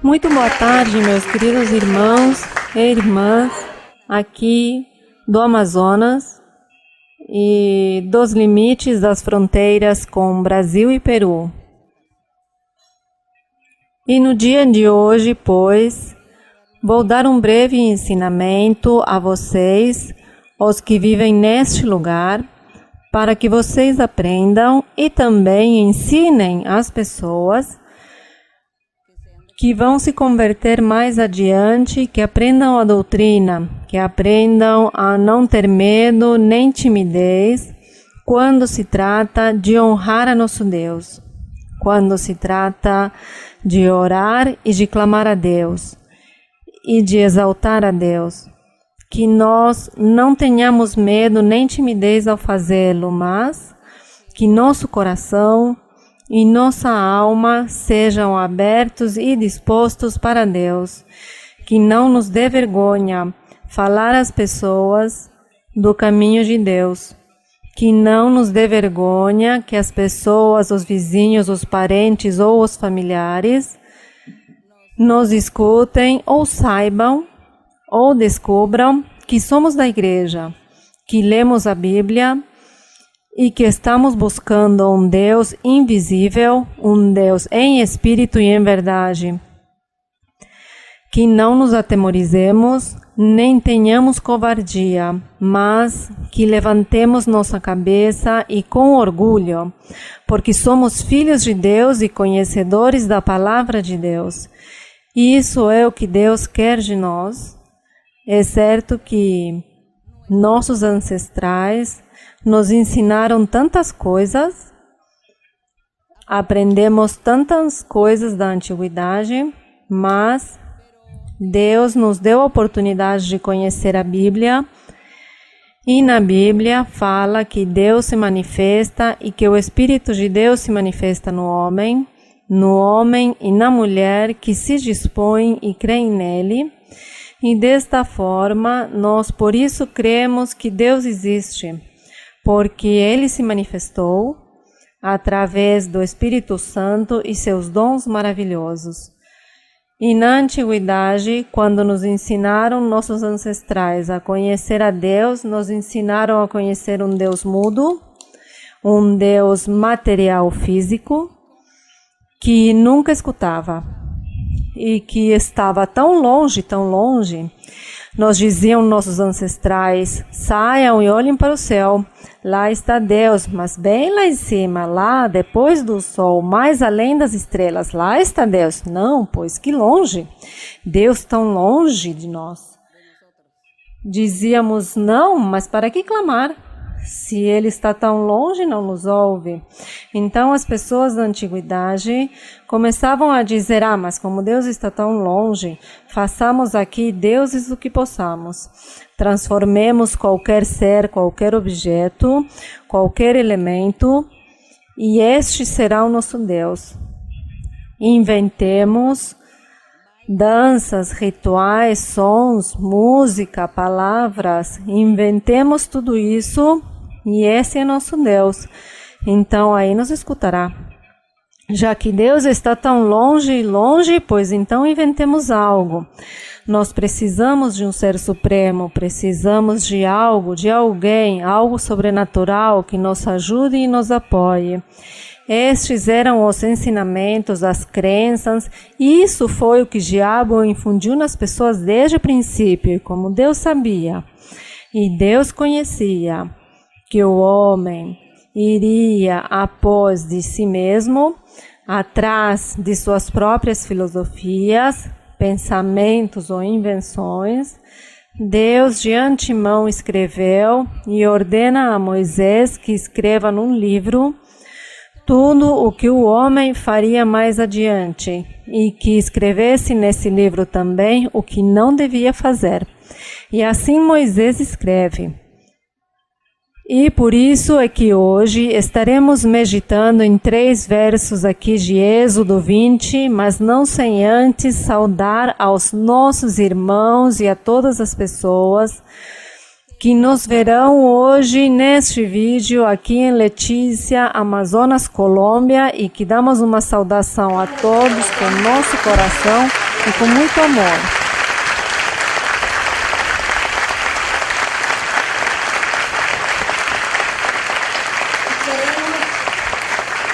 Muito boa tarde, meus queridos irmãos e irmãs aqui do Amazonas e dos limites das fronteiras com Brasil e Peru. E no dia de hoje, pois, vou dar um breve ensinamento a vocês, os que vivem neste lugar, para que vocês aprendam e também ensinem as pessoas que vão se converter mais adiante, que aprendam a doutrina, que aprendam a não ter medo nem timidez quando se trata de honrar a nosso Deus, quando se trata de orar e de clamar a Deus e de exaltar a Deus. Que nós não tenhamos medo nem timidez ao fazê-lo, mas que nosso coração e nossa alma sejam abertos e dispostos para Deus, que não nos dê vergonha falar às pessoas do caminho de Deus, que não nos dê vergonha que as pessoas, os vizinhos, os parentes ou os familiares nos escutem ou saibam ou descubram que somos da igreja, que lemos a Bíblia e que estamos buscando um Deus invisível, um Deus em espírito e em verdade. Que não nos atemorizemos, nem tenhamos covardia, mas que levantemos nossa cabeça e com orgulho, porque somos filhos de Deus e conhecedores da palavra de Deus. E isso é o que Deus quer de nós. É certo que nossos ancestrais nos ensinaram tantas coisas, aprendemos tantas coisas da antiguidade, mas Deus nos deu a oportunidade de conhecer a Bíblia, e na Bíblia fala que Deus se manifesta e que o Espírito de Deus se manifesta no homem e na mulher que se dispõem e creem nele. E desta forma, nós por isso cremos que Deus existe, porque Ele se manifestou através do Espírito Santo e seus dons maravilhosos. E na antiguidade, quando nos ensinaram nossos ancestrais a conhecer a Deus, nos ensinaram a conhecer um Deus mudo, um Deus material físico, que nunca escutava e que estava tão longe, nós diziam nossos ancestrais, saiam e olhem para o céu, lá está Deus, mas bem lá em cima, lá depois do sol, mais além das estrelas, lá está Deus. Não, pois que longe, Deus tão longe de nós. Dizíamos, não, mas para que clamar? Se Ele está tão longe, não nos ouve. Então as pessoas da antiguidade começavam a dizer, mas como Deus está tão longe, façamos aqui deuses o que possamos. Transformemos qualquer ser, qualquer objeto, qualquer elemento, e este será o nosso Deus. Inventemos danças, rituais, sons, música, palavras, inventemos tudo isso e esse é nosso Deus. Então aí nos escutará. Já que Deus está tão longe, pois então inventemos algo. Nós precisamos de um ser supremo, precisamos de algo, de alguém, algo sobrenatural que nos ajude e nos apoie. Estes eram os ensinamentos, as crenças, e isso foi o que o diabo infundiu nas pessoas desde o princípio, como Deus sabia. E Deus conhecia que o homem iria após de si mesmo, atrás de suas próprias filosofias, pensamentos ou invenções. Deus de antemão escreveu e ordena a Moisés que escreva num livro tudo o que o homem faria mais adiante e que escrevesse nesse livro também o que não devia fazer. E assim Moisés escreve. E por isso é que hoje estaremos meditando em 3 versos aqui de Êxodo 20, mas não sem antes saudar aos nossos irmãos e a todas as pessoas que nos verão hoje neste vídeo aqui em Letícia, Amazonas, Colômbia, e que damos uma saudação a todos com nosso coração e com muito amor.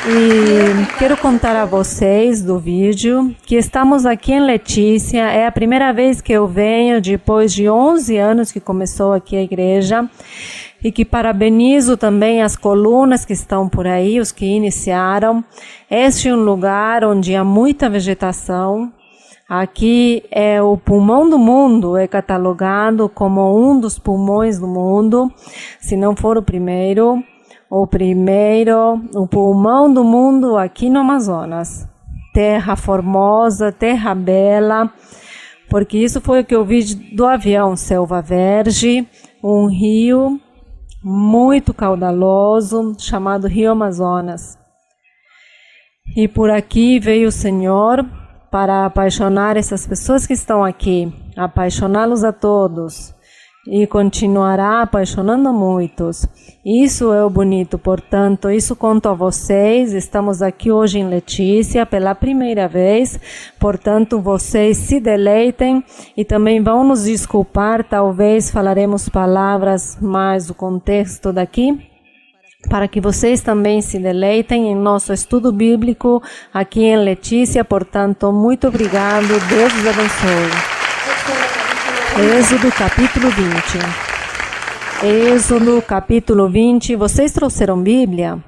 E quero contar a vocês do vídeo que estamos aqui em Letícia. É a primeira vez que eu venho depois de 11 anos que começou aqui a igreja. E que parabenizo também as colunas que estão por aí, os que iniciaram. Este é um lugar onde há muita vegetação. Aqui é o pulmão do mundo, é catalogado como um dos pulmões do mundo, se não for o primeiro. O pulmão do mundo aqui no Amazonas. Terra formosa, terra bela, porque isso foi o que eu vi do avião, Selva Verde, um rio muito caudaloso, chamado Rio Amazonas. E por aqui veio o Senhor para apaixonar essas pessoas que estão aqui, apaixoná-los a todos. E continuará apaixonando muitos. Isso é o bonito, portanto, isso conto a vocês. Estamos aqui hoje em Letícia pela primeira vez, portanto, vocês se deleitem e também vão nos desculpar, talvez falaremos palavras mais do contexto daqui, para que vocês também se deleitem em nosso estudo bíblico aqui em Letícia, portanto, muito obrigado, Deus os abençoe. Êxodo capítulo 20. Êxodo capítulo 20. Vocês trouxeram Bíblia?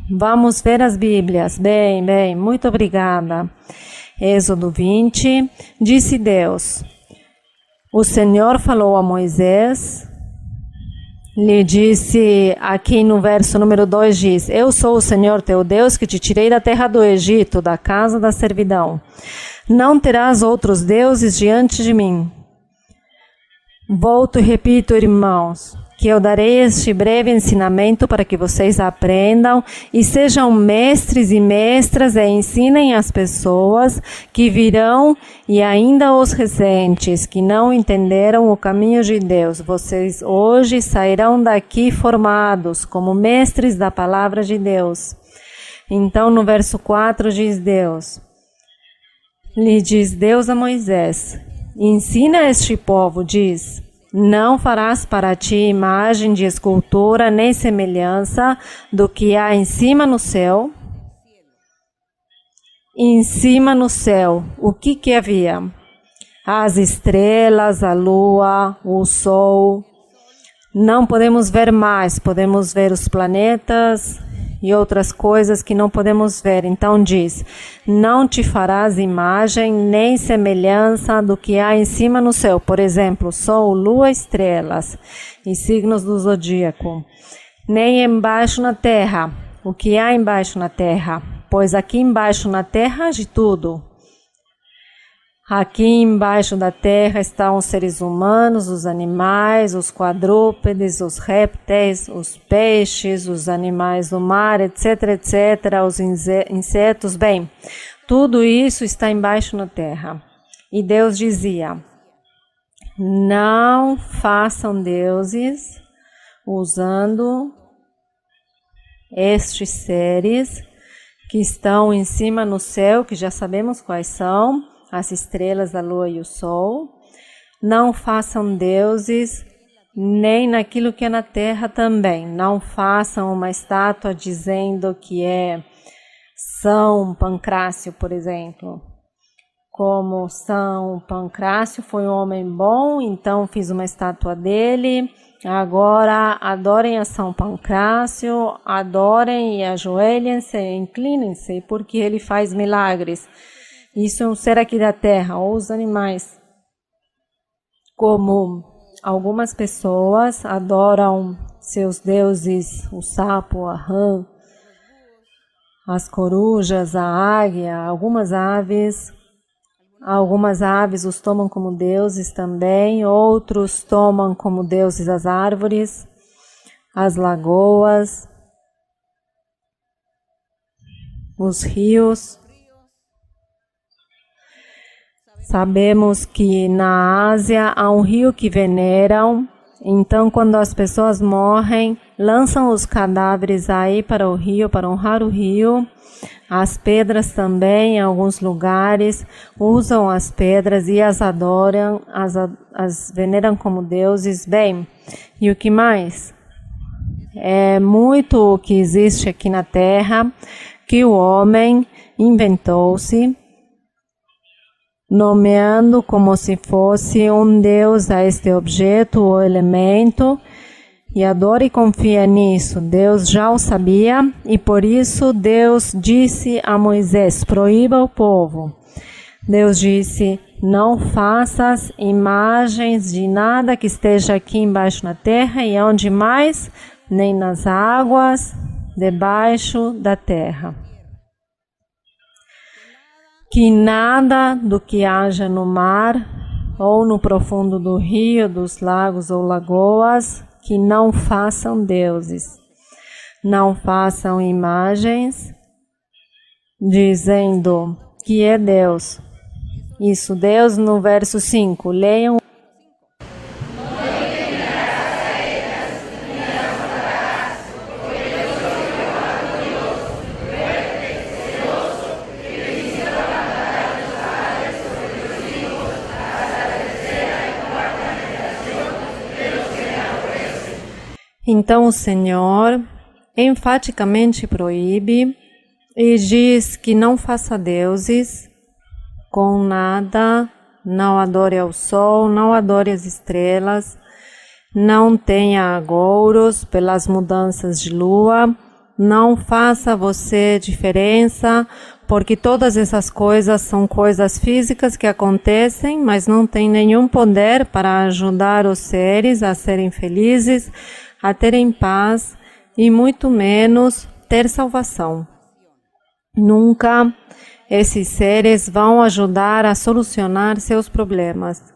Vamos ver as Bíblias. Bem, muito obrigada. Êxodo 20. Disse Deus: o Senhor falou a Moisés, lhe disse, aqui no verso número 2 diz: eu sou o Senhor teu Deus que te tirei da terra do Egito, da casa da servidão. Não terás outros deuses diante de mim. Volto e repito, irmãos, que eu darei este breve ensinamento para que vocês aprendam e sejam mestres e mestras e ensinem as pessoas que virão e ainda os recentes, que não entenderam o caminho de Deus. Vocês hoje sairão daqui formados como mestres da palavra de Deus. Então, no verso 4 diz Deus, lhe diz Deus a Moisés: ensina este povo, diz, não farás para ti imagem de escultura nem semelhança do que há em cima no céu. Em cima no céu, o que havia? As estrelas, a lua, o sol. Não podemos ver mais, podemos ver os planetas e outras coisas que não podemos ver. Então diz, não te farás imagem nem semelhança do que há em cima no céu. Por exemplo, sol, lua, estrelas e signos do zodíaco. Nem embaixo na terra, o que há embaixo na terra. Pois aqui embaixo na terra há de tudo. Aqui embaixo da terra estão os seres humanos, os animais, os quadrúpedes, os répteis, os peixes, os animais do mar, etc, etc, os insetos. Bem, tudo isso está embaixo na terra. E Deus dizia, não façam deuses usando estes seres que estão em cima no céu, que já sabemos quais são, as estrelas, a lua e o sol. Não façam deuses, nem naquilo que é na terra também. Não façam uma estátua dizendo que é São Pancrácio, por exemplo. Como São Pancrácio foi um homem bom, então fiz uma estátua dele. Agora adorem a São Pancrácio, adorem e ajoelhem-se, inclinem-se, porque ele faz milagres. Isso é um ser aqui da terra, ou os animais. Como algumas pessoas adoram seus deuses, o sapo, a rã, as corujas, a águia, algumas aves os tomam como deuses também, outros tomam como deuses as árvores, as lagoas, os rios. Sabemos que na Ásia há um rio que veneram, então quando as pessoas morrem, lançam os cadáveres aí para o rio, para honrar o rio. As pedras também, em alguns lugares, usam as pedras e as adoram, as veneram como deuses. Bem, e o que mais? É muito o que existe aqui na Terra, que o homem inventou-se, nomeando como se fosse um deus a este objeto ou elemento, e adora e confia nisso. Deus já o sabia e por isso Deus disse a Moisés, proíba o povo. Deus disse, não faças imagens de nada que esteja aqui embaixo na terra e onde mais, nem nas águas debaixo da terra. Que nada do que haja no mar ou no profundo do rio, dos lagos ou lagoas, que não façam deuses, não façam imagens, dizendo que é Deus. Isso, Deus no verso 5, leiam. Então o Senhor enfaticamente proíbe e diz que não faça deuses com nada, não adore ao sol, não adore as estrelas, não tenha agouros pelas mudanças de lua, não faça você diferença, porque todas essas coisas são coisas físicas que acontecem, mas não tem nenhum poder para ajudar os seres a serem felizes, a terem paz e muito menos ter salvação. Nunca esses seres vão ajudar a solucionar seus problemas.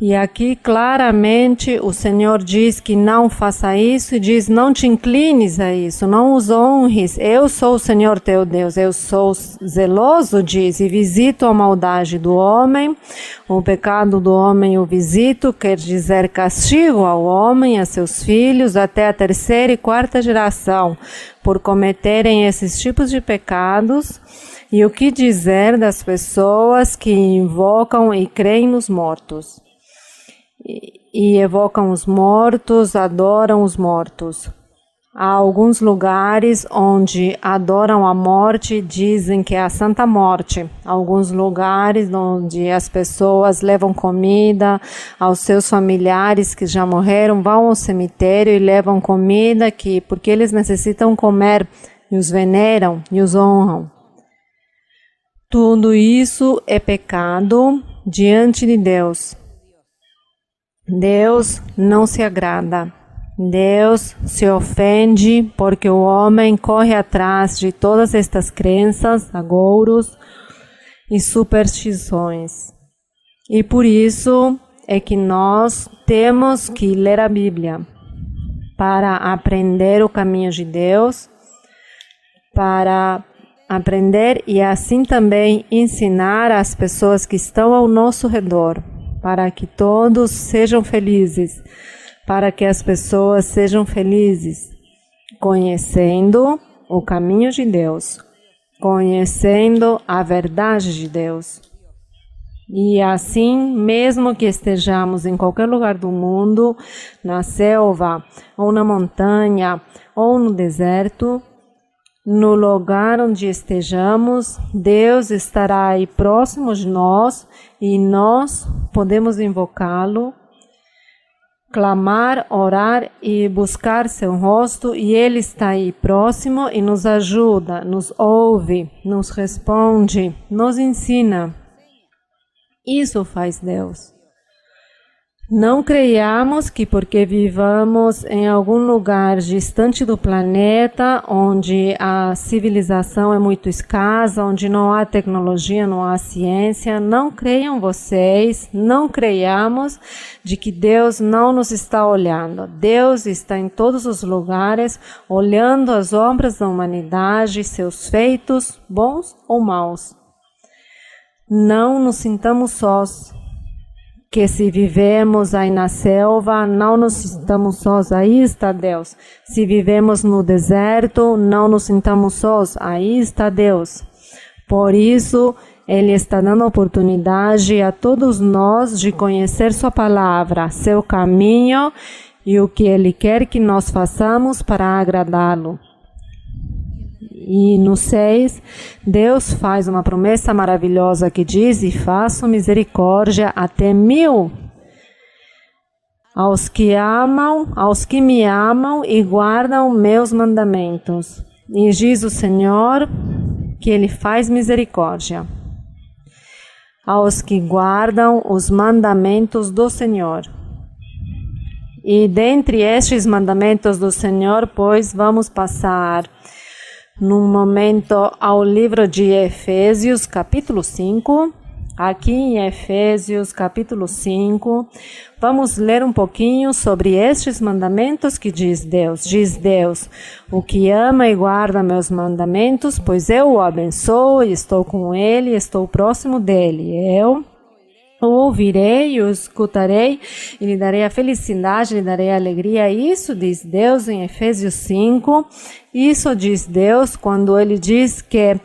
E aqui claramente o Senhor diz que não faça isso e diz não te inclines a isso, não os honres. Eu sou o Senhor teu Deus, eu sou zeloso, diz, e visito a maldade do homem, o pecado do homem o visito, quer dizer castigo ao homem, a seus filhos, até a 3ª e 4ª geração, por cometerem esses tipos de pecados. E o que dizer das pessoas que invocam e creem nos mortos? E evocam os mortos, adoram os mortos. Há alguns lugares onde adoram a morte, dizem que é a Santa Morte. Alguns lugares onde as pessoas levam comida aos seus familiares que já morreram, vão ao cemitério e levam comida porque eles necessitam comer, e os veneram e os honram. Tudo isso é pecado diante de Deus. Deus não se agrada. Deus se ofende porque o homem corre atrás de todas estas crenças, agouros e superstições. E por isso é que nós temos que ler a Bíblia para aprender o caminho de Deus, para aprender e assim também ensinar às pessoas que estão ao nosso redor, para que todos sejam felizes, para que as pessoas sejam felizes, conhecendo o caminho de Deus, conhecendo a verdade de Deus. E assim, mesmo que estejamos em qualquer lugar do mundo, na selva, ou na montanha, ou no deserto, no lugar onde estejamos, Deus estará aí próximo de nós e nós podemos invocá-lo, clamar, orar e buscar seu rosto, e Ele está aí próximo e nos ajuda, nos ouve, nos responde, nos ensina. Isso faz Deus. Não creiamos que porque vivamos em algum lugar distante do planeta, onde a civilização é muito escassa, onde não há tecnologia, não há ciência, não creiam vocês, não creiamos de que Deus não nos está olhando. Deus está em todos os lugares, olhando as obras da humanidade, seus feitos, bons ou maus. Não nos sintamos sós. que se vivemos aí na selva, não nos sintamos sós, aí está Deus. Se vivemos no deserto, não nos sintamos sós, aí está Deus. Por isso, Ele está dando oportunidade a todos nós de conhecer Sua palavra, seu caminho e o que Ele quer que nós façamos para agradá-lo. E no 6, Deus faz uma promessa maravilhosa que diz: e faço misericórdia até 1000 aos que me amam e guardam meus mandamentos. E diz o Senhor que Ele faz misericórdia aos que guardam os mandamentos do Senhor. E dentre estes mandamentos do Senhor, pois, vamos passar num momento ao livro de Efésios, capítulo 5. Aqui em Efésios, capítulo 5, vamos ler um pouquinho sobre estes mandamentos que diz Deus. Diz Deus: o que ama e guarda meus mandamentos, pois eu o abençoo, e estou com ele, estou próximo dele. Eu o ouvirei e o escutarei, e lhe darei a felicidade, lhe darei a alegria. Isso diz Deus em Efésios 5. Isso diz Deus quando Ele diz que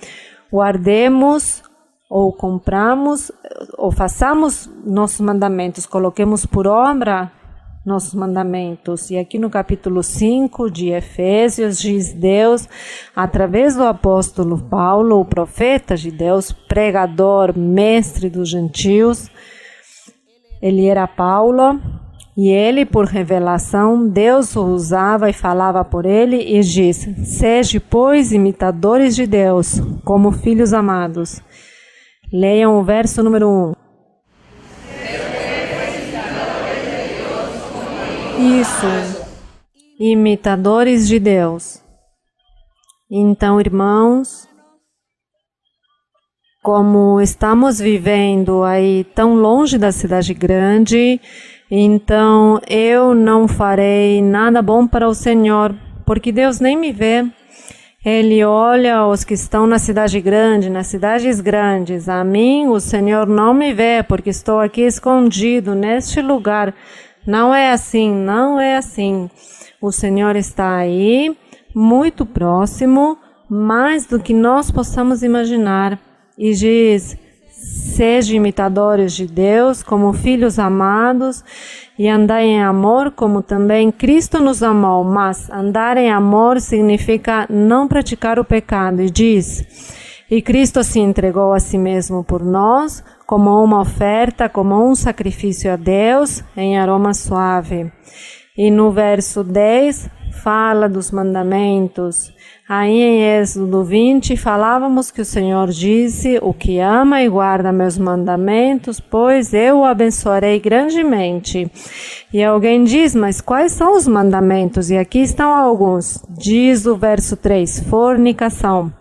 guardemos ou compramos ou façamos nossos mandamentos, coloquemos por obra nossos mandamentos. E aqui no capítulo 5 de Efésios diz Deus, através do apóstolo Paulo, o profeta de Deus, pregador, mestre dos gentios. Ele era Paulo, e ele, por revelação, Deus o usava e falava por ele, e diz: sede, pois, imitadores de Deus, como filhos amados. Leiam o verso número 1. Isso, imitadores de Deus. Então, irmãos, como estamos vivendo aí tão longe da cidade grande, então eu não farei nada bom para o Senhor, porque Deus nem me vê. Ele olha os que estão na cidade grande, nas cidades grandes. A mim o Senhor não me vê, porque estou aqui escondido neste lugar. Não é assim, não é assim. O Senhor está aí, muito próximo, mais do que nós possamos imaginar. E diz: sejam imitadores de Deus como filhos amados e andai em amor como também Cristo nos amou. Mas andar em amor significa não praticar o pecado. E diz: e Cristo se entregou a si mesmo por nós como uma oferta, como um sacrifício a Deus em aroma suave. E no verso 10 fala dos mandamentos. Aí em Êxodo 20 falávamos que o Senhor disse: o que ama e guarda meus mandamentos, pois eu o abençoarei grandemente. E alguém diz: mas quais são os mandamentos? E aqui estão alguns. Diz o verso 3, fornicação.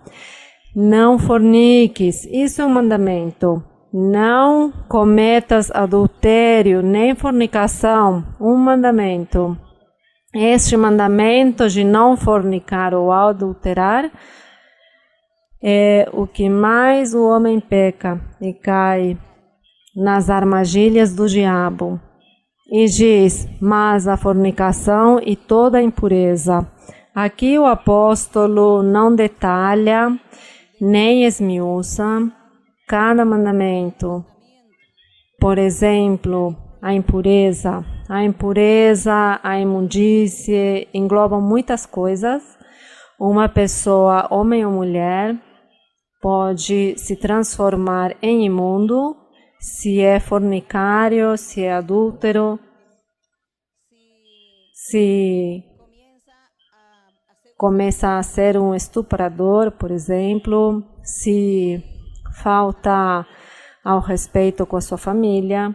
Não forniques, isso é um mandamento. Não cometas adultério, nem fornicação, um mandamento. Este mandamento de não fornicar ou adulterar é o que mais o homem peca e cai nas armadilhas do diabo. E diz: mas a fornicação e toda a impureza. Aqui o apóstolo não detalha, nem esmiuça cada mandamento. Por exemplo, a impureza, a imundície englobam muitas coisas. Uma pessoa, homem ou mulher, pode se transformar em imundo se é fornicário, se é adúltero, se começa a ser um estuprador, por exemplo, se falta ao respeito com a sua família.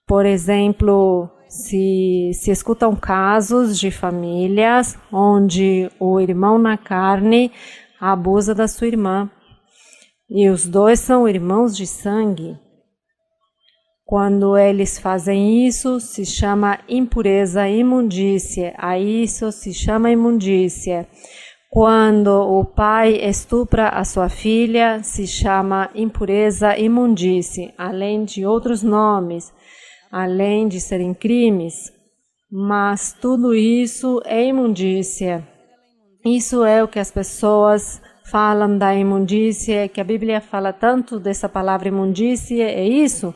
Por exemplo, se escutam casos de famílias onde o irmão na carne abusa da sua irmã e os dois são irmãos de sangue. Quando eles fazem isso, se chama impureza, imundícia. A isso se chama imundícia. Quando o pai estupra a sua filha, se chama impureza, imundície, além de outros nomes, além de serem crimes. Mas tudo isso é imundícia. Isso é o que as pessoas falam da imundícia, que a Bíblia fala tanto dessa palavra imundícia, é isso?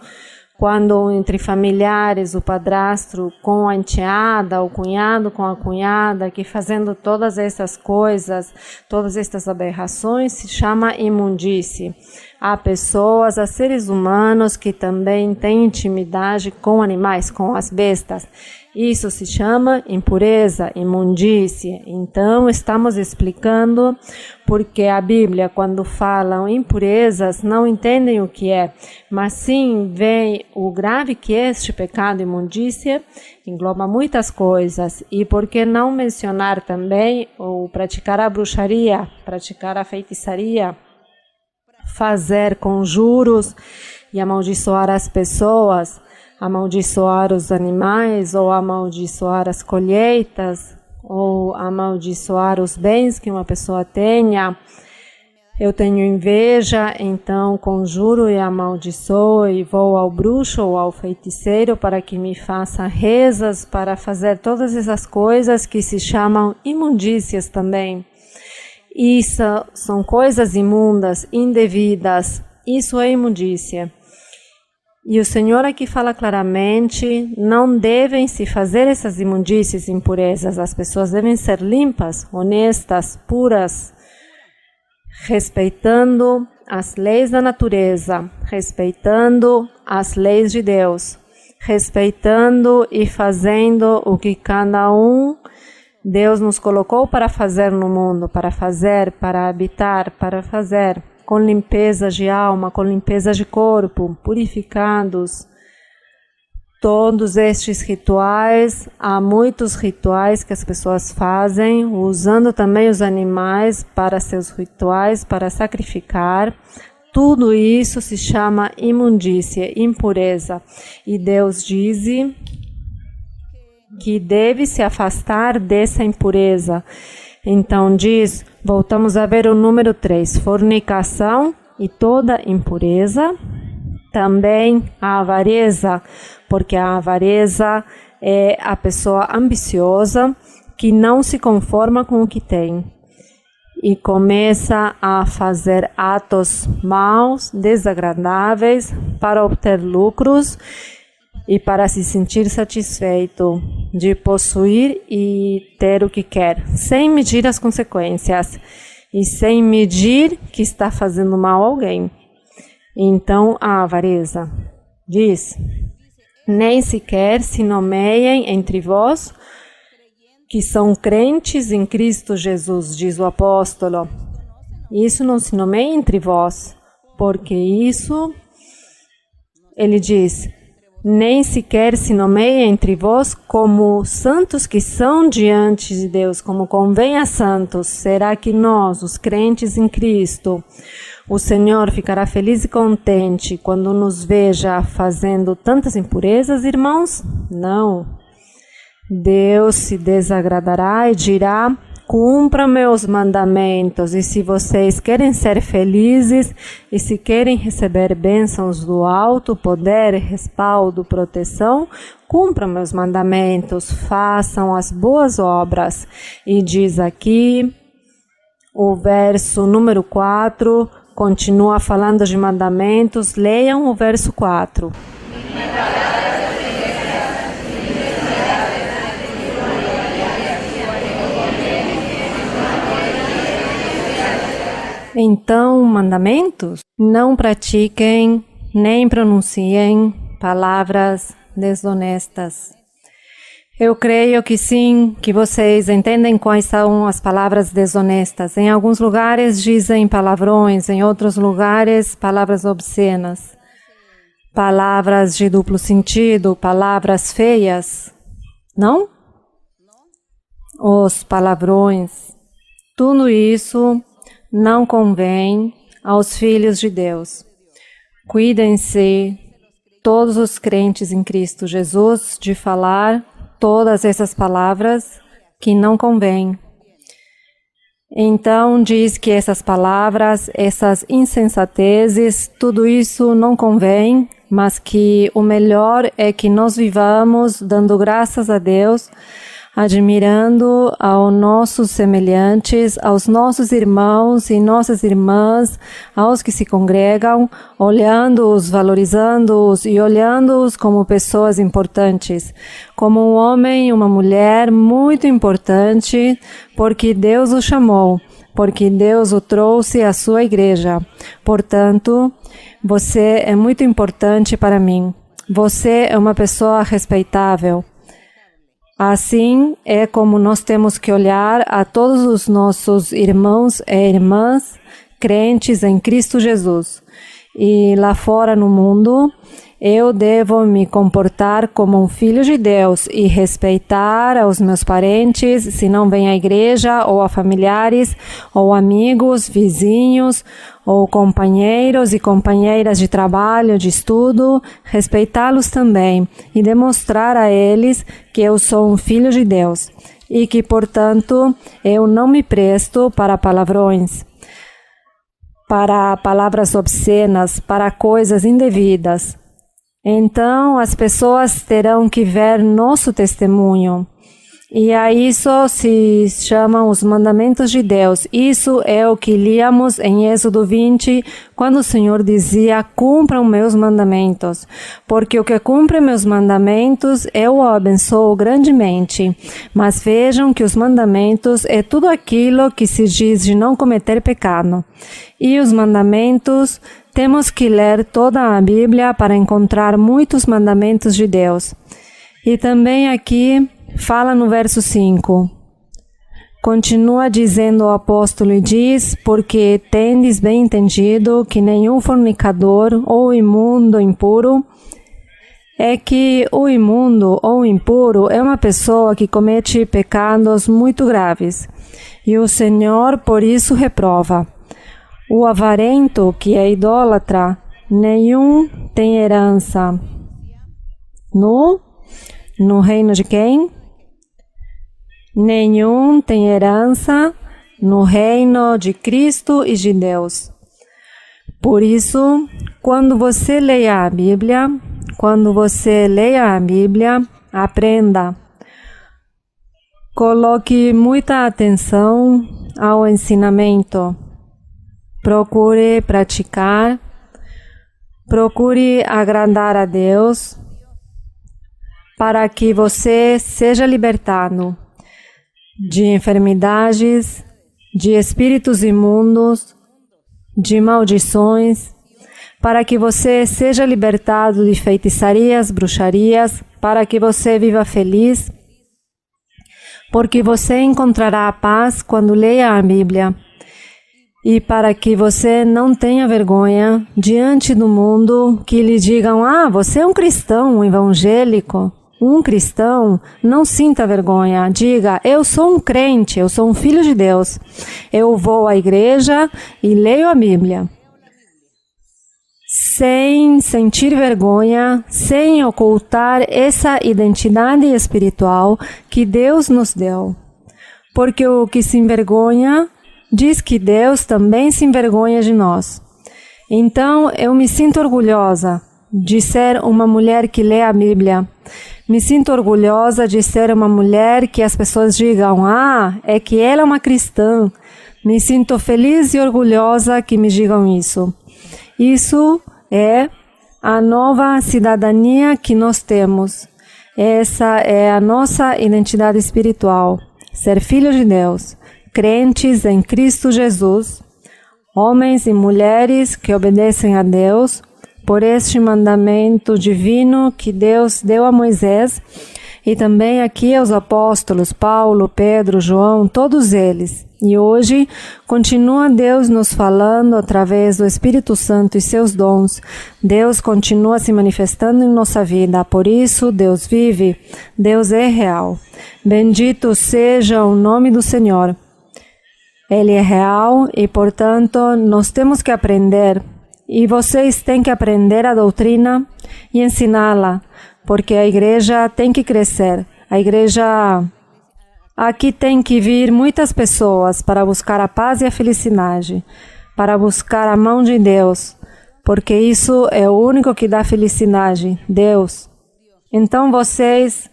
Quando entre familiares, o padrasto com a enteada, o cunhado com a cunhada, que fazendo todas essas coisas, todas estas aberrações, se chama imundície. Há pessoas, há seres humanos que também têm intimidade com animais, com as bestas. Isso se chama impureza, imundície. Então, estamos explicando porque a Bíblia, quando falam impurezas, não entendem o que é, mas sim vem o grave que é este pecado, imundícia, engloba muitas coisas. E por que não mencionar também o praticar a bruxaria, praticar a feitiçaria, fazer conjuros e amaldiçoar as pessoas, amaldiçoar os animais, ou amaldiçoar as colheitas, ou amaldiçoar os bens que uma pessoa tenha. Eu tenho inveja, então conjuro e amaldiçoo e vou ao bruxo ou ao feiticeiro para que me faça rezas, para fazer todas essas coisas que se chamam imundícias também. Isso são coisas imundas, indevidas, isso é imundícia. E o Senhor aqui fala claramente, não devem se fazer essas imundícies, impurezas. As pessoas devem ser limpas, honestas, puras, respeitando as leis da natureza, respeitando as leis de Deus, respeitando e fazendo o que cada Deus nos colocou para fazer no mundo, para fazer, para habitar, para fazer. Com limpeza de alma, com limpeza de corpo, purificados. Todos estes rituais, há muitos rituais que as pessoas fazem, usando também os animais para seus rituais, para sacrificar. Tudo isso se chama imundícia, impureza. E Deus diz que deve se afastar dessa impureza. Então diz, voltamos a ver o número 3, fornicação e toda impureza, também a avareza, porque a avareza é a pessoa ambiciosa que não se conforma com o que tem e começa a fazer atos maus, desagradáveis para obter lucros e para se sentir satisfeito de possuir e ter o que quer, sem medir as consequências e sem medir que está fazendo mal a alguém. Então, a avareza diz, nem sequer se nomeiem entre vós que são crentes em Cristo Jesus, diz o apóstolo. Isso não se nomeia entre vós, porque isso, ele diz, nem sequer se nomeia entre vós como santos que são diante de Deus, como convém a santos. Será que nós, os crentes em Cristo, o Senhor ficará feliz e contente quando nos veja fazendo tantas impurezas, irmãos? Não. Deus se desagradará e dirá, cumpram meus mandamentos, e se vocês querem ser felizes e se querem receber bênçãos do alto, poder, respaldo, proteção, cumpram meus mandamentos, façam as boas obras. E diz aqui, o verso número 4, continua falando de mandamentos, leiam o verso 4. Então, mandamentos? Não pratiquem, nem pronunciem palavras desonestas. Eu creio que sim, que vocês entendem quais são as palavras desonestas. Em alguns lugares dizem palavrões, em outros lugares palavras obscenas, palavras de duplo sentido, palavras feias, não? Os palavrões, tudo isso não convém aos filhos de Deus. Cuidem-se, todos os crentes em Cristo Jesus, de falar todas essas palavras que não convêm. Então diz que essas palavras, essas insensatezes, tudo isso não convém, mas que o melhor é que nós vivamos dando graças a Deus, admirando aos nossos semelhantes, aos nossos irmãos e nossas irmãs, aos que se congregam, olhando-os, valorizando-os e olhando-os como pessoas importantes, como um homem e uma mulher muito importante, porque Deus o chamou, porque Deus o trouxe à sua igreja. Portanto, você é muito importante para mim. Você é uma pessoa respeitável. Assim é como nós temos que olhar a todos os nossos irmãos e irmãs crentes em Cristo Jesus. E lá fora no mundo, eu devo me comportar como um filho de Deus e respeitar aos meus parentes, se não vêm à igreja, ou a familiares, ou amigos, vizinhos, ou companheiros e companheiras de trabalho, de estudo, respeitá-los também e demonstrar a eles que eu sou um filho de Deus e que, portanto, eu não me presto para palavrões, para palavras obscenas, para coisas indevidas. Então, as pessoas terão que ver nosso testemunho. E a isso se chamam os mandamentos de Deus. Isso é o que líamos em Êxodo 20, quando o Senhor dizia, cumpram meus mandamentos. Porque o que cumpre meus mandamentos, eu o abençoo grandemente. Mas vejam que os mandamentos é tudo aquilo que se diz de não cometer pecado. E os mandamentos, temos que ler toda a Bíblia para encontrar muitos mandamentos de Deus. E também aqui fala no verso 5. Continua dizendo o apóstolo e diz, porque tendes bem entendido que nenhum fornicador ou imundo impuro, é que o imundo ou impuro é uma pessoa que comete pecados muito graves. E o Senhor por isso reprova. O avarento, que é idólatra, nenhum tem herança. No reino de quem? Nenhum tem herança no reino de Cristo e de Deus. Por isso, quando você leia a Bíblia, aprenda. Coloque muita atenção ao ensinamento. Procure praticar, procure agradar a Deus, para que você seja libertado de enfermidades, de espíritos imundos, de maldições, para que você seja libertado de feitiçarias, bruxarias, para que você viva feliz, porque você encontrará a paz quando leia a Bíblia. E para que você não tenha vergonha diante do mundo que lhe digam, você é um cristão, um evangélico, um cristão, não sinta vergonha. Diga, eu sou um crente, eu sou um filho de Deus. Eu vou à igreja e leio a Bíblia. Sem sentir vergonha, sem ocultar essa identidade espiritual que Deus nos deu. Porque o que se envergonha diz que Deus também se envergonha de nós. Então, eu me sinto orgulhosa de ser uma mulher que lê a Bíblia. Me sinto orgulhosa de ser uma mulher que as pessoas digam, é que ela é uma cristã. Me sinto feliz e orgulhosa que me digam isso. Isso é a nova cidadania que nós temos. Essa é a nossa identidade espiritual. Ser filho de Deus. Crentes em Cristo Jesus, homens e mulheres que obedecem a Deus por este mandamento divino que Deus deu a Moisés e também aqui aos apóstolos Paulo, Pedro, João, todos eles. E hoje continua Deus nos falando através do Espírito Santo e seus dons. Deus continua se manifestando em nossa vida. Por isso, Deus vive. Deus é real. Bendito seja o nome do Senhor. Ele é real e, portanto, nós temos que aprender. E vocês têm que aprender a doutrina e ensiná-la, porque a igreja tem que crescer. A igreja Aqui tem que vir muitas pessoas para buscar a paz e a felicidade, para buscar a mão de Deus, porque isso é o único que dá felicidade, Deus. Então vocês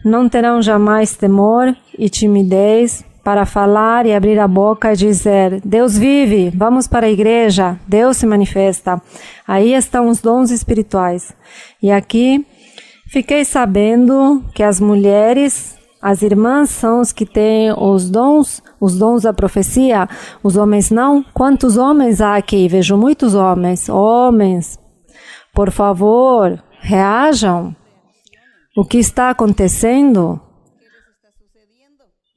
não terão jamais temor e timidez para falar e abrir a boca e dizer: Deus vive, vamos para a igreja, Deus se manifesta. Aí estão os dons espirituais. E aqui fiquei sabendo que as mulheres, as irmãs são os que têm os dons da profecia, os homens não. Quantos homens há aqui? Vejo muitos homens. Homens, por favor, reajam. O que está acontecendo?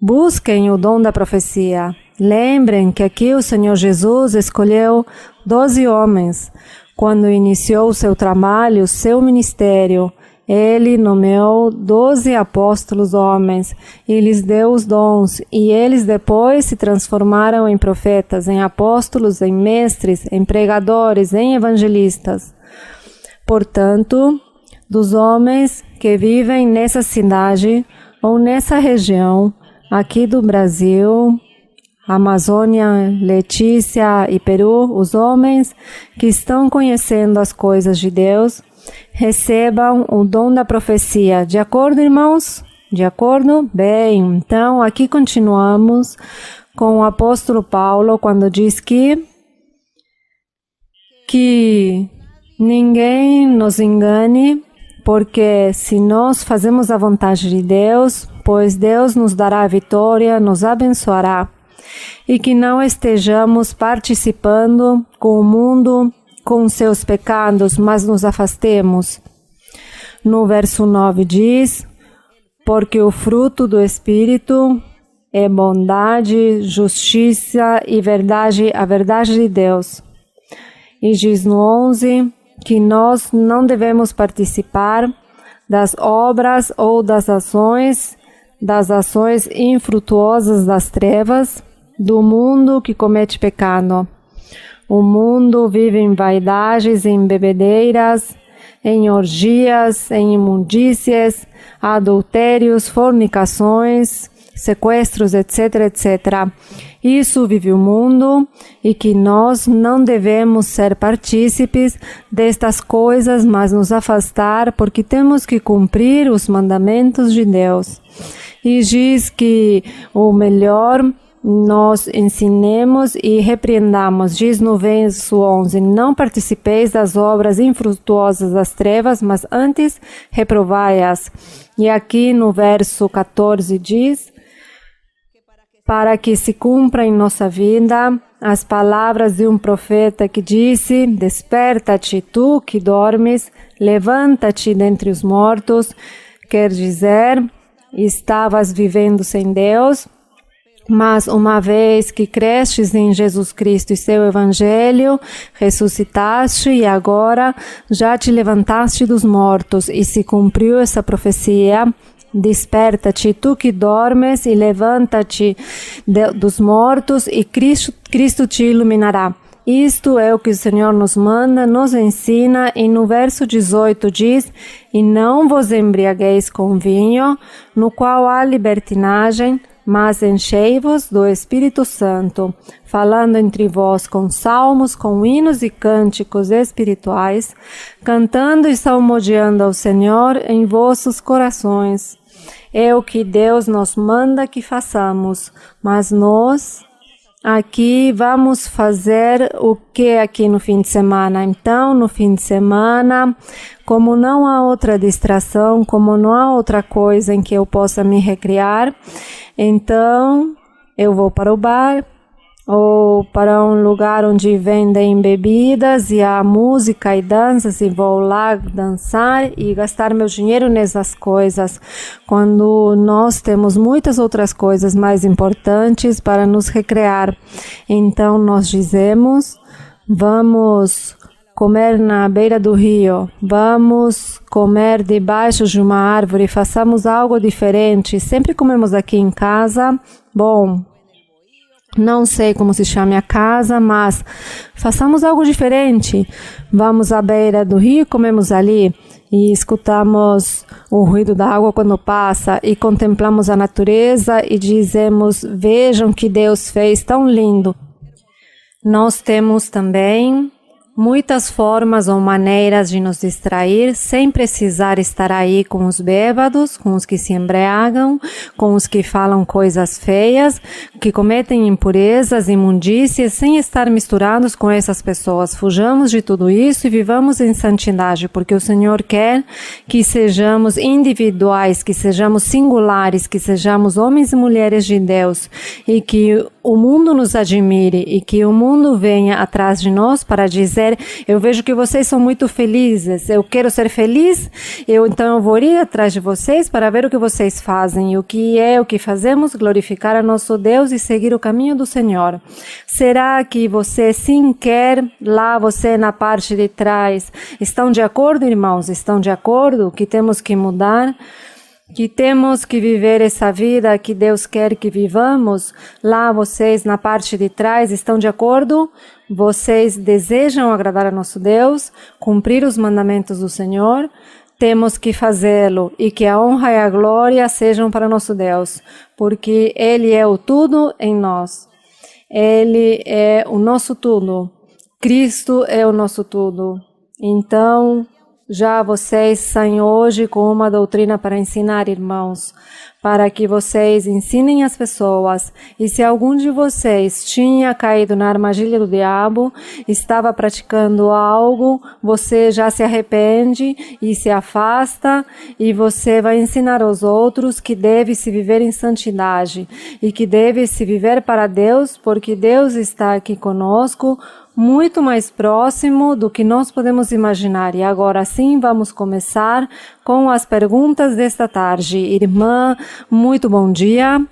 Busquem o dom da profecia. Lembrem que aqui o Senhor Jesus escolheu 12 homens. Quando iniciou o seu trabalho, o seu ministério, Ele nomeou 12 apóstolos homens e lhes deu os dons. E eles depois se transformaram em profetas, em apóstolos, em mestres, em pregadores, em evangelistas. Portanto, dos homens que vivem nessa cidade ou nessa região, aqui do Brasil, Amazônia, Letícia e Peru, os homens que estão conhecendo as coisas de Deus, recebam o dom da profecia. De acordo, irmãos? De acordo? Bem, então aqui continuamos com o apóstolo Paulo quando diz que ninguém nos engane, porque se nós fazemos a vontade de Deus, pois Deus nos dará a vitória, nos abençoará, e que não estejamos participando com o mundo, com seus pecados, mas nos afastemos. No verso 9 diz: porque o fruto do Espírito é bondade, justiça e verdade, a verdade de Deus. E diz no 11 que nós não devemos participar das obras ou das ações infrutuosas das trevas, do mundo que comete pecado. O mundo vive em vaidades, em bebedeiras, em orgias, em imundícias, adultérios, fornicações, sequestros, etc., etc. Isso vive o mundo e que nós não devemos ser partícipes destas coisas, mas nos afastar, porque temos que cumprir os mandamentos de Deus. E diz que o melhor nós ensinemos e repreendamos. Diz no verso 11, não participeis das obras infrutuosas das trevas, mas antes reprovai-as. E aqui no verso 14 diz: para que se cumpra em nossa vida as palavras de um profeta que disse: desperta-te, tu que dormes, levanta-te dentre os mortos. Quer dizer, estavas vivendo sem Deus, mas uma vez que crestes em Jesus Cristo e seu Evangelho, ressuscitaste e agora já te levantaste dos mortos e se cumpriu essa profecia. Desperta-te, tu que dormes, e levanta-te dos mortos, e Cristo te iluminará. Isto é o que o Senhor nos manda, nos ensina, e no verso 18 diz: e não vos embriagueis com vinho, no qual há libertinagem, mas enchei-vos do Espírito Santo, falando entre vós com salmos, com hinos e cânticos espirituais, cantando e salmodiando ao Senhor em vossos corações. É o que Deus nos manda que façamos, mas nós aqui vamos fazer o que aqui no fim de semana? Então, no fim de semana, como não há outra distração, como não há outra coisa em que eu possa me recriar, então eu vou para o bar ou para um lugar onde vendem bebidas e há música e danças, e vou lá dançar e gastar meu dinheiro nessas coisas, quando nós temos muitas outras coisas mais importantes para nos recrear. Então nós dizemos: vamos comer na beira do rio, vamos comer debaixo de uma árvore, façamos algo diferente. Sempre comemos aqui em casa, bom, Não sei como se chama a casa, mas façamos algo diferente. Vamos à beira do rio, comemos ali e escutamos o ruído da água quando passa e contemplamos a natureza e dizemos, vejam que Deus fez tão lindo. Nós temos também muitas formas ou maneiras de nos distrair sem precisar estar aí com os bêbados, com os que se embriagam, com os que falam coisas feias, que cometem impurezas, imundícias, sem estar misturados com essas pessoas. Fujamos de tudo isso e vivamos em santidade, porque o Senhor quer que sejamos individuais, que sejamos singulares, que sejamos homens e mulheres de Deus e que o mundo nos admire e que o mundo venha atrás de nós para dizer, eu vejo que vocês são muito felizes, eu quero ser feliz, então eu vou ir atrás de vocês para ver o que vocês fazem. E o que fazemos? Glorificar a nosso Deus e seguir o caminho do Senhor. Será que você sim quer, lá você na parte de trás, estão de acordo, irmãos? Estão de acordo que temos que mudar? Que temos que viver essa vida que Deus quer que vivamos? Lá vocês na parte de trás estão de acordo? Vocês desejam agradar a nosso Deus, cumprir os mandamentos do Senhor? Temos que fazê-lo e que a honra e a glória sejam para nosso Deus, porque Ele é o tudo em nós. Ele é o nosso tudo. Cristo é o nosso tudo. Então, já vocês saem hoje com uma doutrina para ensinar, irmãos, para que vocês ensinem as pessoas. E se algum de vocês tinha caído na armadilha do diabo, estava praticando algo, você já se arrepende e se afasta, e você vai ensinar aos outros que deve se viver em santidade e que deve se viver para Deus, porque Deus está aqui conosco, muito mais próximo do que nós podemos imaginar. E agora sim, vamos começar com as perguntas desta tarde. Irmã, muito bom dia.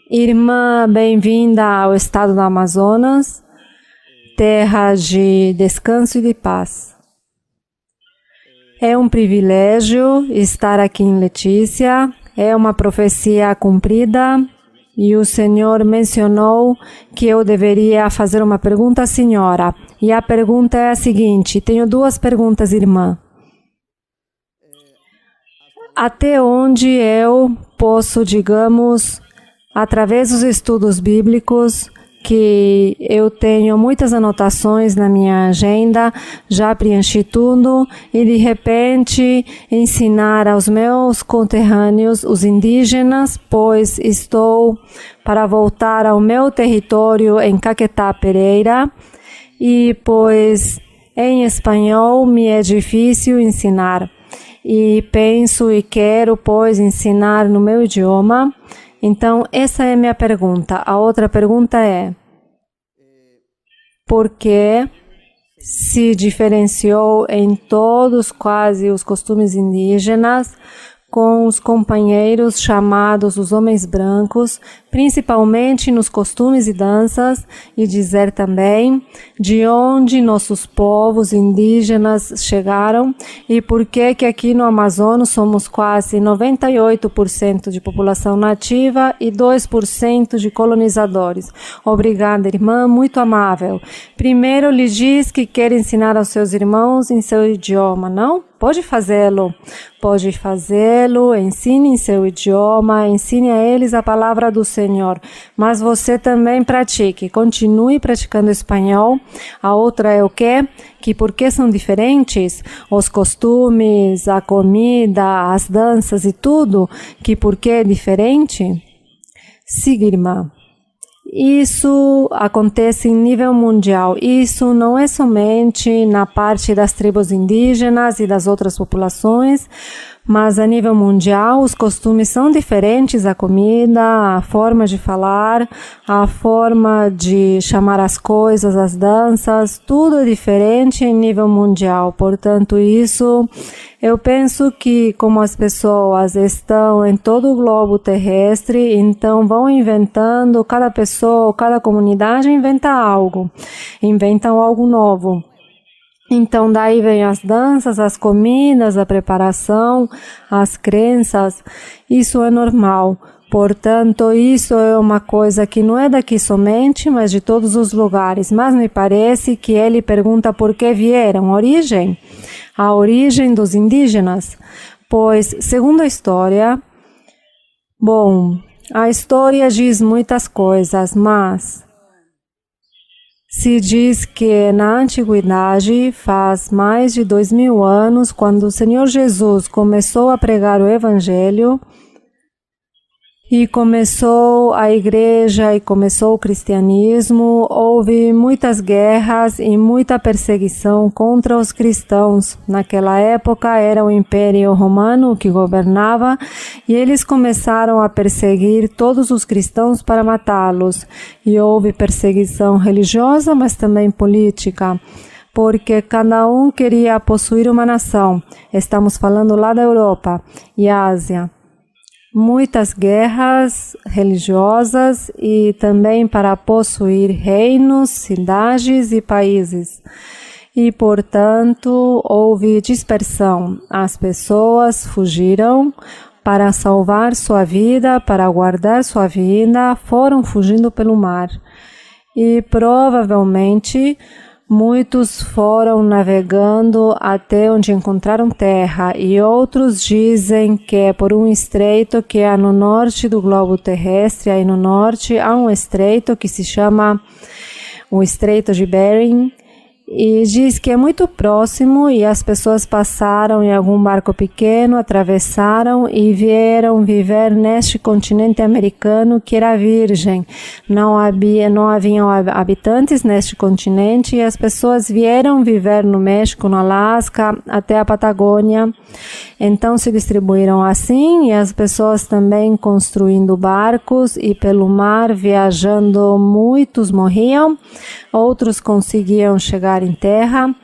Irmã, bem-vinda ao estado do Amazonas, terra de descanso e de paz. É um privilégio estar aqui em Letícia, é uma profecia cumprida. E o Senhor mencionou que eu deveria fazer uma pergunta à senhora. E a pergunta é a seguinte, tenho duas perguntas, irmã. Até onde eu posso, digamos, através dos estudos bíblicos, que eu tenho muitas anotações na minha agenda, já preenchi tudo e de repente ensinar aos meus conterrâneos, os indígenas, pois estou para voltar ao meu território em Caquetá, Pereira, e pois em espanhol me é difícil ensinar e penso e quero, pois, ensinar no meu idioma. Então, essa é a minha pergunta. A outra pergunta é, por que se diferenciou em todos quase os costumes indígenas com os companheiros chamados os homens brancos, principalmente nos costumes e danças, e dizer também de onde nossos povos indígenas chegaram e por que aqui no Amazonas somos quase 98% de população nativa e 2% de colonizadores. Obrigada, irmã, muito amável. Primeiro lhe diz que quer ensinar aos seus irmãos em seu idioma, não? Pode fazê-lo, ensine em seu idioma, ensine a eles a palavra do Senhor, mas você também pratique, continue praticando espanhol. A outra é o quê? Que por que são diferentes os costumes, a comida, as danças e tudo, que por que é diferente? Siga, irmã. Isso acontece em nível mundial. Isso não é somente na parte das tribos indígenas e das outras populações, mas a nível mundial os costumes são diferentes, a comida, a forma de falar, a forma de chamar as coisas, as danças, tudo é diferente em nível mundial. Portanto, isso eu penso que como as pessoas estão em todo o globo terrestre, então vão inventando, cada pessoa, cada comunidade inventa algo, inventam algo novo. Então daí vem as danças, as comidas, a preparação, as crenças, isso é normal. Portanto, isso é uma coisa que não é daqui somente, mas de todos os lugares. Mas me parece que ele pergunta por que vieram. Origem? A origem dos indígenas. Pois, segundo a história, a história diz muitas coisas, mas se diz que na antiguidade, faz mais de 2000 anos, quando o Senhor Jesus começou a pregar o Evangelho, e começou a igreja e começou o cristianismo, houve muitas guerras e muita perseguição contra os cristãos. Naquela época era o Império Romano que governava e eles começaram a perseguir todos os cristãos para matá-los. E houve perseguição religiosa, mas também política, porque cada um queria possuir uma nação. Estamos falando lá da Europa e Ásia. Muitas guerras religiosas e também para possuir reinos, cidades e países. E, portanto, houve dispersão. As pessoas fugiram para salvar sua vida, para guardar sua vida, foram fugindo pelo mar. E provavelmente muitos foram navegando até onde encontraram terra e outros dizem que é por um estreito que há no norte do globo terrestre. Aí no norte há um estreito que se chama o Estreito de Bering e diz que é muito próximo e as pessoas passaram em algum barco pequeno, atravessaram e vieram viver neste continente americano que era virgem. Não haviam habitantes neste continente e as pessoas vieram viver no México, no Alasca, até a Patagônia. Então se distribuíram assim e as pessoas também construindo barcos e pelo mar viajando, muitos morriam, outros conseguiam chegar em terra,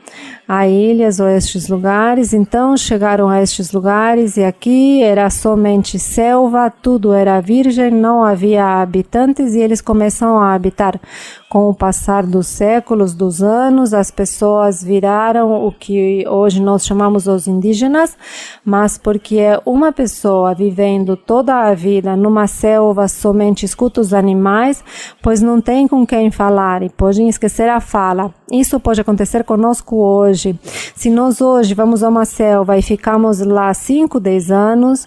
a ilhas ou estes lugares. Então chegaram a estes lugares e aqui era somente selva, tudo era virgem, não havia habitantes e eles começaram a habitar. Com o passar dos séculos, dos anos, as pessoas viraram o que hoje nós chamamos os indígenas, mas porque é uma pessoa vivendo toda a vida numa selva, somente escuta os animais, pois não tem com quem falar e podem esquecer a fala. Isso pode acontecer conosco hoje. Se nós hoje vamos a uma selva e ficamos lá 5, 10 anos,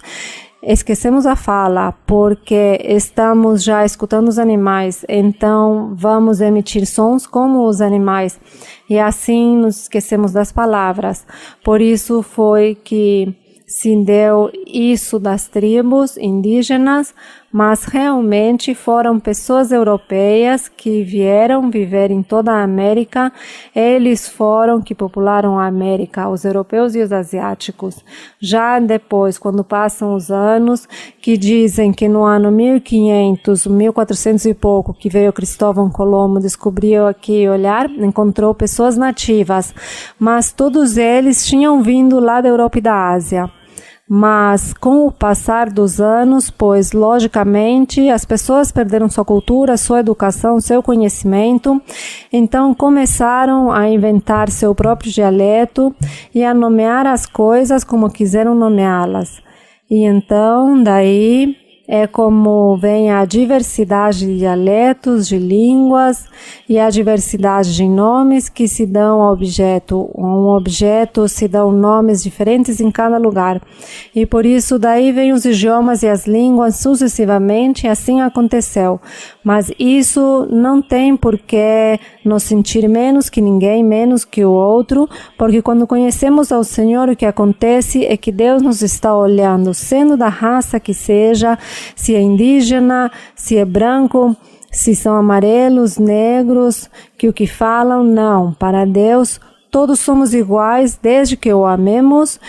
esquecemos a fala, porque estamos já escutando os animais, então vamos emitir sons como os animais, e assim nos esquecemos das palavras. Por isso foi que se deu isso das tribos indígenas, mas realmente foram pessoas europeias que vieram viver em toda a América. Eles foram que popularam a América, os europeus e os asiáticos. Já depois, quando passam os anos, que dizem que no ano 1500, 1400 e pouco, que veio Cristóvão Colombo, descobriu aqui olhar, encontrou pessoas nativas, mas todos eles tinham vindo lá da Europa e da Ásia. Mas com o passar dos anos, pois logicamente as pessoas perderam sua cultura, sua educação, seu conhecimento, então começaram a inventar seu próprio dialeto e a nomear as coisas como quiseram nomeá-las. E então daí é como vem a diversidade de dialetos, de línguas e a diversidade de nomes que se dão ao objeto. Um objeto se dão nomes diferentes em cada lugar. E por isso daí vem os idiomas e as línguas sucessivamente, e assim aconteceu. Mas isso não tem por que nos sentir menos que ninguém, menos que o outro, porque quando conhecemos ao Senhor, o que acontece é que Deus nos está olhando, sendo da raça que seja, se é indígena, se é branco, se são amarelos, negros, que o que falam, não. Para Deus, todos somos iguais, desde que o amemos.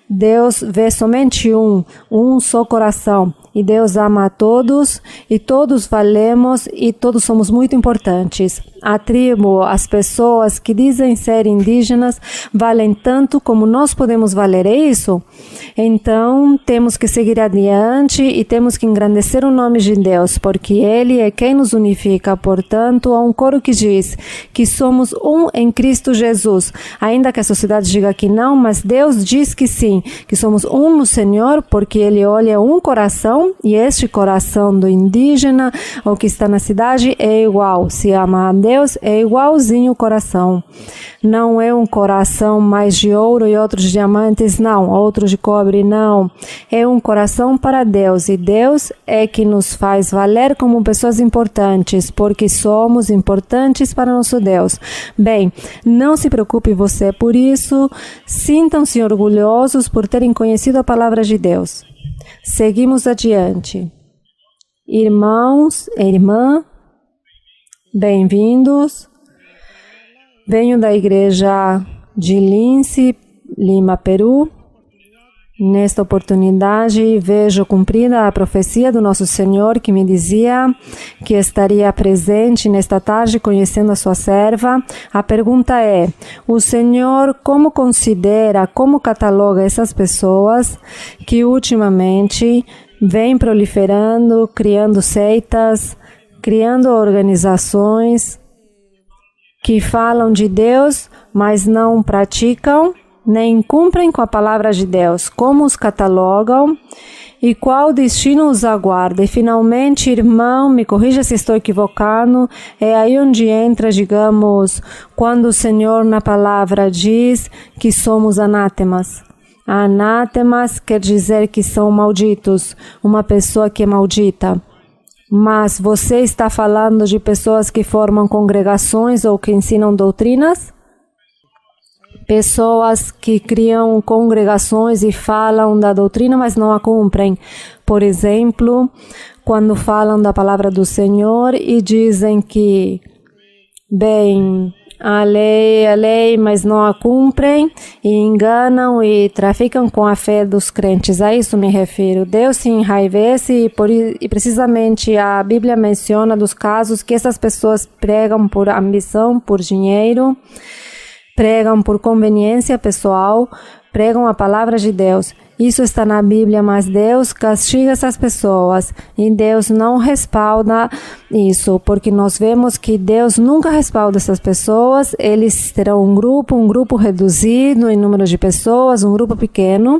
Deus vê somente um só coração. E Deus ama a todos, e todos valemos, e todos somos muito importantes. A tribo, as pessoas que dizem ser indígenas, valem tanto como nós podemos valer, é isso? Então, temos que seguir adiante e temos que engrandecer o nome de Deus, porque Ele é quem nos unifica. Portanto, há um coro que diz que somos um em Cristo Jesus. Ainda que a sociedade diga que não, mas Deus diz que sim. assim, que somos um no Senhor, porque Ele olha um coração, e este coração do indígena, ou que está na cidade, é igual. Se ama a Deus, é igualzinho o coração. Não é um coração mais de ouro e outros de diamantes, não. Outros de cobre, não. É um coração para Deus. E Deus é que nos faz valer como pessoas importantes, porque somos importantes para nosso Deus. Bem, não se preocupe você por isso. Sintam-se orgulhosos por terem conhecido a palavra de Deus. Seguimos adiante. Irmãos e irmã, bem-vindos. Venho da igreja de Lince, Lima, Peru. Nesta oportunidade, vejo cumprida a profecia do nosso Senhor que me dizia que estaria presente nesta tarde conhecendo a sua serva. A pergunta é: o Senhor como considera, como cataloga essas pessoas que ultimamente vêm proliferando, criando seitas, criando organizações que falam de Deus, mas não praticam, nem cumprem com a palavra de Deus? Como os catalogam e qual destino os aguarda? E finalmente, irmão, me corrija se estou equivocado, é aí onde entra, digamos, quando o Senhor na palavra diz que somos anátemas. Anátemas quer dizer que são malditos, uma pessoa que é maldita. Mas você está falando de pessoas que formam congregações ou que ensinam doutrinas? Pessoas que criam congregações e falam da doutrina, mas não a cumprem. Por exemplo, quando falam da palavra do Senhor e dizem que, bem, a lei, mas não a cumprem e enganam e traficam com a fé dos crentes. A isso me refiro. Deus se enraivece e precisamente a Bíblia menciona dos casos que essas pessoas pregam por ambição, por dinheiro, pregam por conveniência pessoal, pregam a palavra de Deus. Isso está na Bíblia, mas Deus castiga essas pessoas e Deus não respalda isso, porque nós vemos que Deus nunca respalda essas pessoas. Eles terão um grupo reduzido em número de pessoas, um grupo pequeno,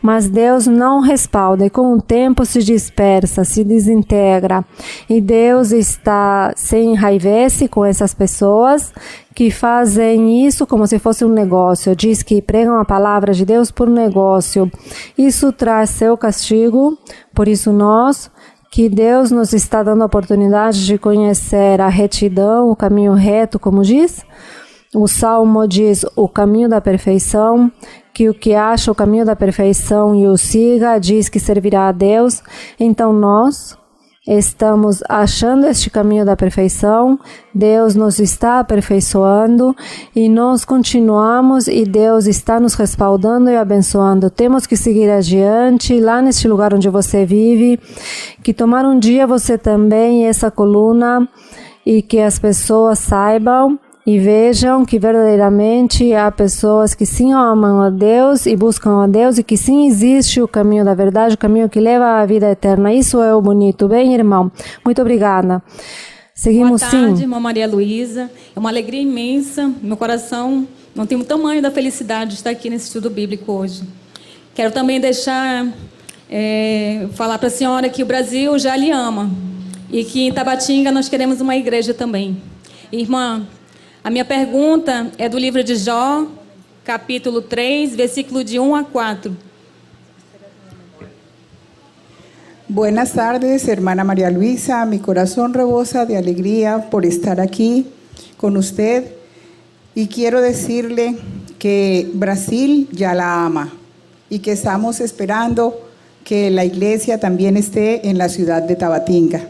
mas Deus não respalda e com o tempo se dispersa, se desintegra e Deus se enraivece com essas pessoas que fazem isso como se fosse um negócio. Diz que pregam a palavra de Deus por negócio. Isso traz seu castigo, por isso que Deus nos está dando a oportunidade de conhecer a retidão, o caminho reto, como diz. O Salmo diz o caminho da perfeição, que o que acha o caminho da perfeição e o siga, diz que servirá a Deus. Então nós estamos achando este caminho da perfeição, Deus nos está aperfeiçoando e nós continuamos e Deus está nos respaldando e abençoando. Temos que seguir adiante, lá neste lugar onde você vive, que tomar um dia você também essa coluna e que as pessoas saibam e vejam que verdadeiramente há pessoas que sim amam a Deus e buscam a Deus e que sim existe o caminho da verdade, o caminho que leva à vida eterna. Isso é o bonito. Bem, irmão? Muito obrigada. Seguimos. Boa tarde, sim. irmã Maria Luísa. É uma alegria imensa. Meu coração não tem o tamanho da felicidade de estar aqui nesse estudo bíblico hoje. Quero também falar para a senhora que o Brasil já lhe ama e que em Tabatinga nós queremos uma igreja também. Irmã, a minha pergunta é do livro de Jó, capítulo 3, versículo de 1 a 4. Buenas tardes, hermana María Luisa. Mi corazón rebosa de alegría por estar aquí con usted y quiero decirle que Brasil ya la ama y que estamos esperando que la iglesia también esté en la ciudad de Tabatinga.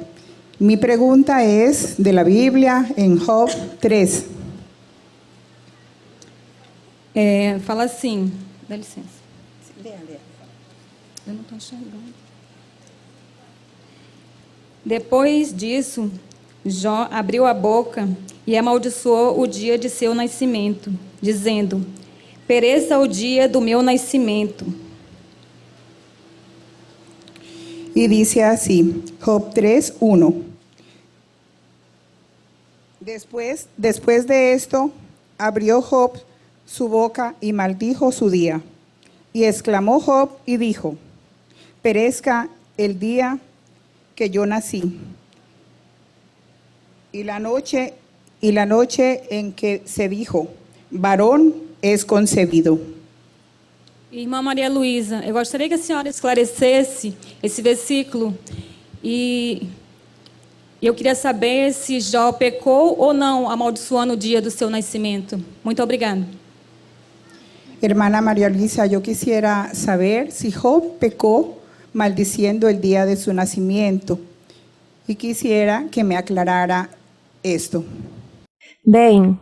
Mi pregunta es de la Biblia en Job 3. Fala assim, dá licença. Eu não estou enxergando. Depois disso, Jó abriu a boca e amaldiçoou o dia de seu nascimento, dizendo: pereça o dia do meu nascimento. Y dice así, Job 3:1. Después de esto, abrió Job su boca y maldijo su día. Y exclamó Job y dijo, perezca el día que yo nací, y la noche en que se dijo, varón es concebido. Irmã Maria Luísa, eu gostaria que a senhora esclarecesse esse versículo e eu queria saber se Jó pecou ou não amaldiçoando o dia do seu nascimento. Muito obrigada. Hermana María Luisa, yo quisiera saber si Job pecó maldiciendo el día de su nacimiento y quisiera que me aclarara esto. Bem,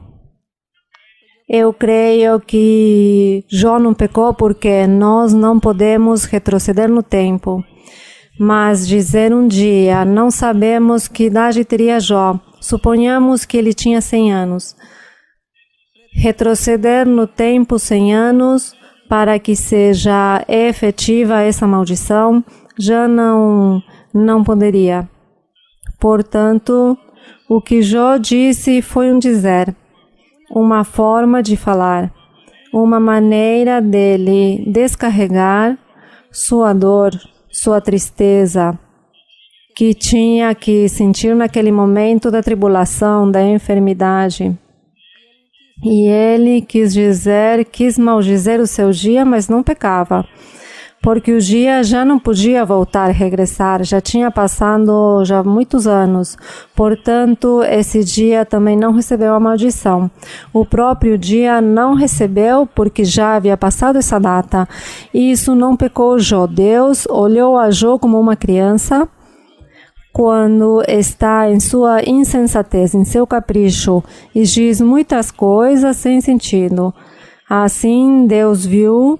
eu creio que Jó não pecou porque nós não podemos retroceder no tempo. Mas dizer um dia, não sabemos que idade teria Jó. Suponhamos que ele tinha 100 anos. Retroceder no tempo 100 anos para que seja efetiva essa maldição, já não poderia. Portanto, o que Jó disse foi um dizer, uma forma de falar, uma maneira dele descarregar sua dor, sua tristeza, que tinha que sentir naquele momento da tribulação, da enfermidade. E ele quis maldizer o seu dia, mas não pecava, porque o dia já não podia voltar, regressar, já tinha passado já muitos anos. Portanto, esse dia também não recebeu a maldição. O próprio dia não recebeu, porque já havia passado essa data. E isso não pecou Jó. Deus olhou a Jó como uma criança, quando está em sua insensatez, em seu capricho, e diz muitas coisas sem sentido. Assim, Deus viu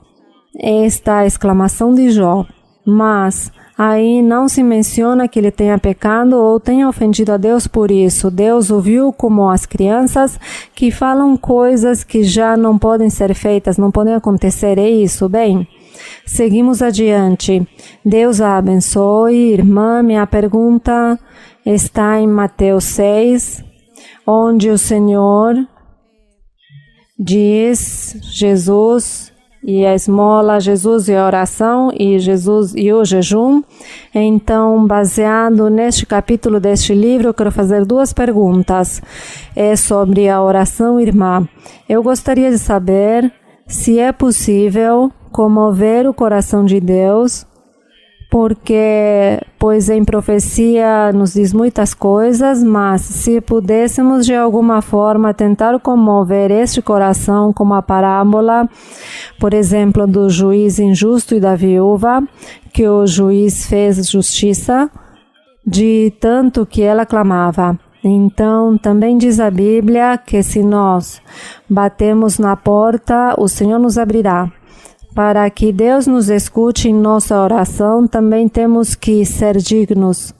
esta exclamação de Jó, mas aí não se menciona que ele tenha pecado ou tenha ofendido a Deus por isso. Deus o viu como as crianças que falam coisas que já não podem ser feitas, não podem acontecer. É isso, bem? Seguimos adiante. Deus a abençoe. Irmã, minha pergunta está em Mateus 6, onde o Senhor diz, Jesus e a esmola, Jesus e a oração, e Jesus e o jejum. Então, baseado neste capítulo deste livro, eu quero fazer duas perguntas. É sobre a oração, irmã. Eu gostaria de saber se é possível comover o coração de Deus, porque, pois em profecia nos diz muitas coisas, mas se pudéssemos de alguma forma tentar comover este coração, como a parábola, por exemplo, do juiz injusto e da viúva, que o juiz fez justiça, de tanto que ela clamava. Então, também diz a Bíblia que se nós batemos na porta, o Senhor nos abrirá. Para que Deus nos escute em nossa oração, também temos que ser dignos,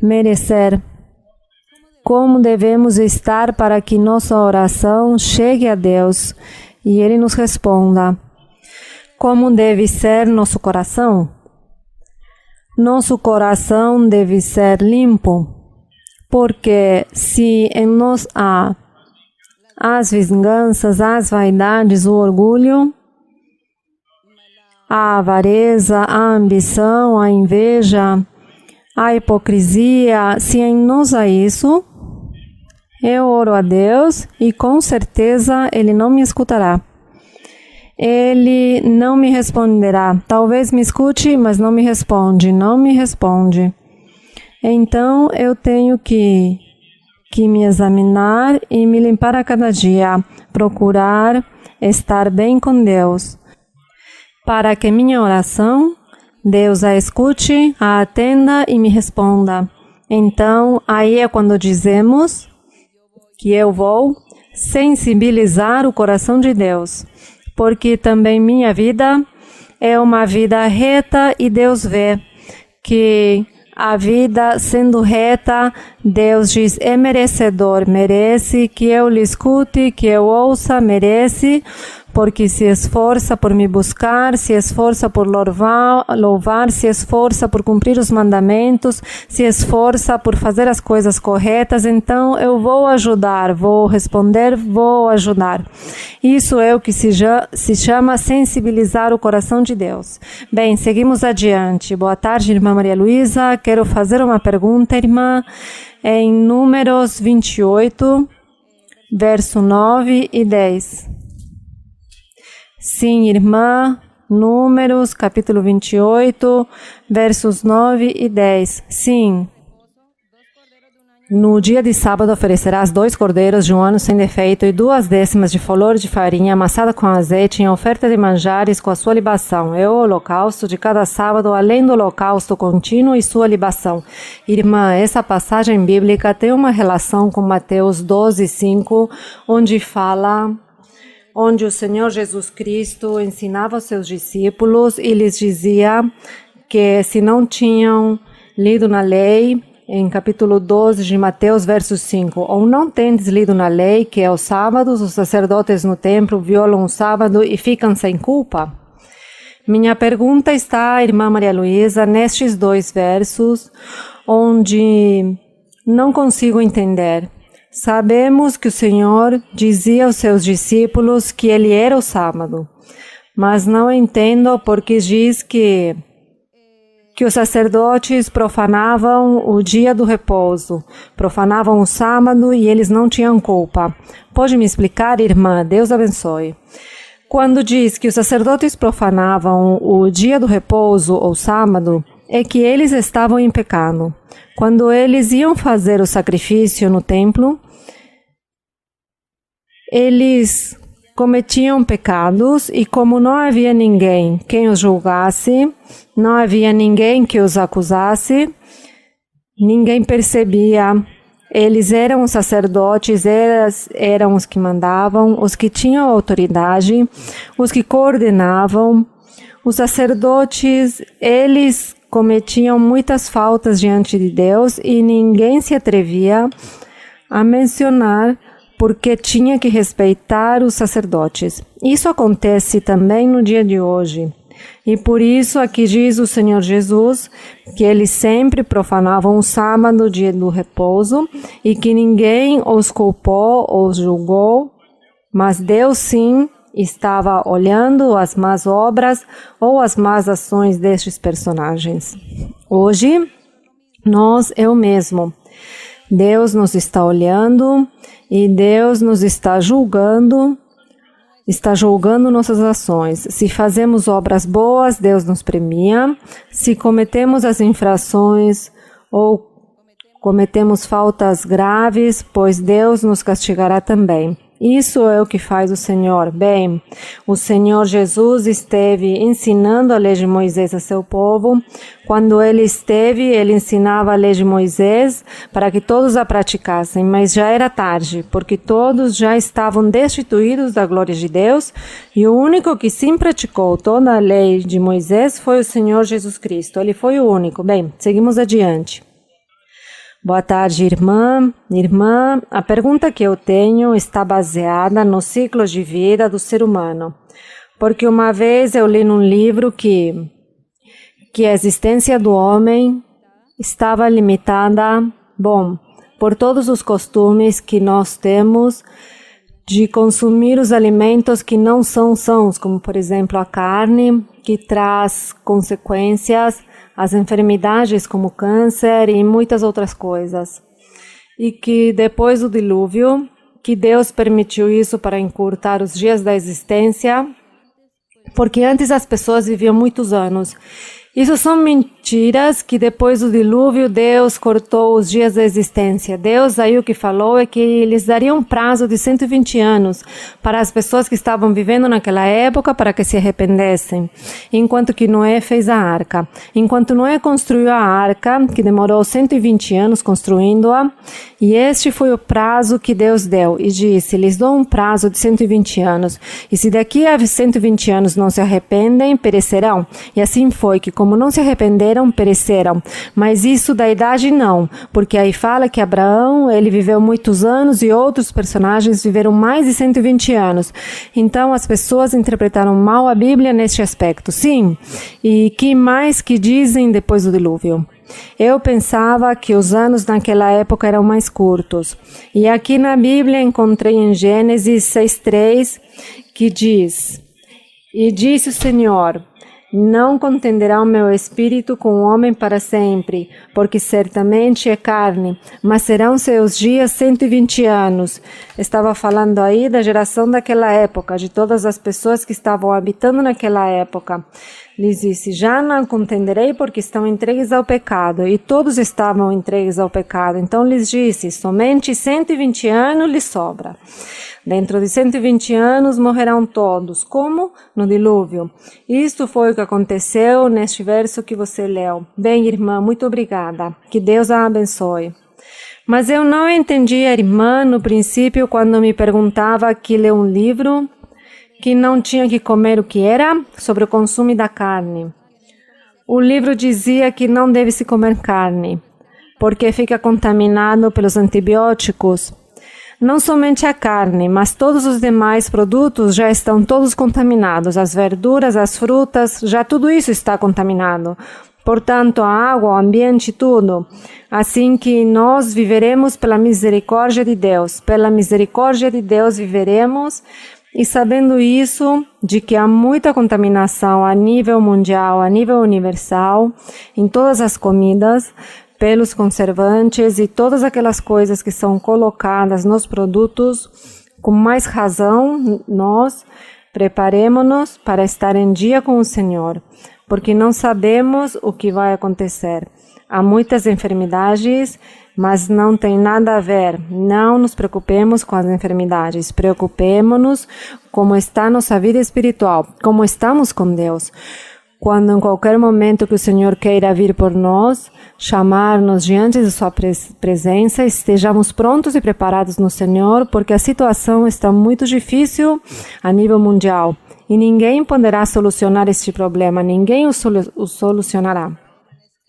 merecer. Como devemos estar para que nossa oração chegue a Deus e Ele nos responda? Como deve ser nosso coração? Nosso coração deve ser limpo, porque se em nós há as vinganças, as vaidades, o orgulho, a avareza, a ambição, a inveja, a hipocrisia, se em nós há isso, eu oro a Deus e com certeza Ele não me escutará. Ele não me responderá. Talvez me escute, mas não me responde. Então, eu tenho que me examinar e me limpar a cada dia, procurar estar bem com Deus, para que minha oração, Deus a escute, a atenda e me responda. Então, aí é quando dizemos que eu vou sensibilizar o coração de Deus, porque também minha vida é uma vida reta e Deus vê que a vida sendo reta, Deus diz, é merecedor, merece que eu lhe escute, que eu ouça, merece, porque se esforça por me buscar, se esforça por louvar, se esforça por cumprir os mandamentos, se esforça por fazer as coisas corretas, então eu vou ajudar, vou responder, vou ajudar. Isso é o que se chama sensibilizar o coração de Deus. Bem, seguimos adiante. Boa tarde, irmã Maria Luísa. Quero fazer uma pergunta, irmã, em Números 28, verso 9 e 10. Sim, irmã, Números, capítulo 28, versos 9 e 10. Sim. No dia de sábado oferecerás 2 cordeiros de um ano sem defeito e 2 décimas de flor de farinha amassada com azeite em oferta de manjares com a sua libação. É o holocausto de cada sábado, além do holocausto contínuo e sua libação. Irmã, essa passagem bíblica tem uma relação com Mateus 12:5, onde o Senhor Jesus Cristo ensinava aos seus discípulos e lhes dizia que se não tinham lido na lei, em capítulo 12 de Mateus, verso 5, ou não tendes lido na lei que aos sábados os sacerdotes no templo violam o sábado e ficam sem culpa? Minha pergunta está, irmã Maria Luísa, nestes 2 versos, onde não consigo entender. Sabemos que o Senhor dizia aos seus discípulos que ele era o sábado, mas não entendo porque diz que os sacerdotes profanavam o dia do repouso, profanavam o sábado e eles não tinham culpa. Pode me explicar, irmã? Deus abençoe. Quando diz que os sacerdotes profanavam o dia do repouso ou sábado, é que eles estavam em pecado. Quando eles iam fazer o sacrifício no templo, eles cometiam pecados e como não havia ninguém quem os julgasse, não havia ninguém que os acusasse, ninguém percebia. Eles eram os sacerdotes, eram os que mandavam, os que tinham autoridade, os que coordenavam. Os sacerdotes, eles cometiam muitas faltas diante de Deus e ninguém se atrevia a mencionar porque tinha que respeitar os sacerdotes. Isso acontece também no dia de hoje. E por isso aqui diz o Senhor Jesus que eles sempre profanavam o sábado, dia do repouso, e que ninguém os culpou ou julgou, mas Deus sim estava olhando as más obras ou as más ações destes personagens. Hoje, eu mesmo. Deus nos está olhando e Deus nos está julgando nossas ações. Se fazemos obras boas, Deus nos premia. Se cometemos as infrações ou cometemos faltas graves, pois Deus nos castigará também. Isso é o que faz o Senhor. Bem, o Senhor Jesus esteve ensinando a lei de Moisés a seu povo. Quando ele ensinava a lei de Moisés para que todos a praticassem, mas já era tarde, porque todos já estavam destituídos da glória de Deus, e o único que sim praticou toda a lei de Moisés foi o Senhor Jesus Cristo. Ele foi o único. Bem, seguimos adiante. Boa tarde, irmã. Irmã, a pergunta que eu tenho está baseada no ciclo de vida do ser humano. Porque uma vez eu li num livro que a existência do homem estava limitada, por todos os costumes que nós temos de consumir os alimentos que não são sãos, como por exemplo a carne, que traz consequências, as enfermidades como câncer e muitas outras coisas. E que depois do dilúvio, que Deus permitiu isso para encurtar os dias da existência, porque antes as pessoas viviam muitos anos. Isso são mentiras que depois do dilúvio Deus cortou os dias da existência. Deus aí o que falou é que eles dariam um prazo de 120 anos para as pessoas que estavam vivendo naquela época para que se arrependessem. Enquanto que Noé fez a arca. Enquanto Noé construiu a arca, que demorou 120 anos construindo-a, e este foi o prazo que Deus deu. E disse, lhes dou um prazo de 120 anos. E se daqui a 120 anos não se arrependem, perecerão. E assim foi que, como como não se arrependeram, pereceram. Mas isso da idade não, porque aí fala que Abraão, ele viveu muitos anos e outros personagens viveram mais de 120 anos. Então as pessoas interpretaram mal a Bíblia neste aspecto. Sim, e que mais que dizem depois do dilúvio? Eu pensava que os anos naquela época eram mais curtos. E aqui na Bíblia encontrei em Gênesis 6:3 que diz: E disse o Senhor, não contenderá o meu espírito com o homem para sempre, porque certamente é carne, mas serão seus dias 120 anos. Estava falando aí da geração daquela época, de todas as pessoas que estavam habitando naquela época. Lhes disse, já não contenderei porque estão entregues ao pecado, e todos estavam entregues ao pecado. Então lhes disse, somente 120 anos lhes sobra. Dentro de 120 anos morrerão todos, como no dilúvio. Isto foi o que aconteceu neste verso que você leu. Bem, irmã, muito obrigada. Que Deus a abençoe. Mas eu não entendi a irmã no princípio quando me perguntava que leu um livro que não tinha que comer o que era sobre o consumo da carne. O livro dizia que não deve se comer carne, porque fica contaminado pelos antibióticos. Não somente a carne, mas todos os demais produtos já estão todos contaminados. As verduras, as frutas, já tudo isso está contaminado. Portanto, a água, o ambiente, tudo. Assim que nós viveremos pela misericórdia de Deus. Pela misericórdia de Deus viveremos. E sabendo isso, de que há muita contaminação a nível mundial, a nível universal, em todas as comidas, pelos conservantes e todas aquelas coisas que são colocadas nos produtos, com mais razão, nós preparemos-nos para estar em dia com o Senhor, porque não sabemos o que vai acontecer. Há muitas enfermidades, mas não tem nada a ver. Não nos preocupemos com as enfermidades. Preocupemos-nos como está nossa vida espiritual, como estamos com Deus. Quando em qualquer momento que o Senhor queira vir por nós, chamar-nos diante de sua presença, estejamos prontos e preparados no Senhor, porque a situação está muito difícil a nível mundial. E ninguém poderá solucionar este problema, ninguém o solucionará.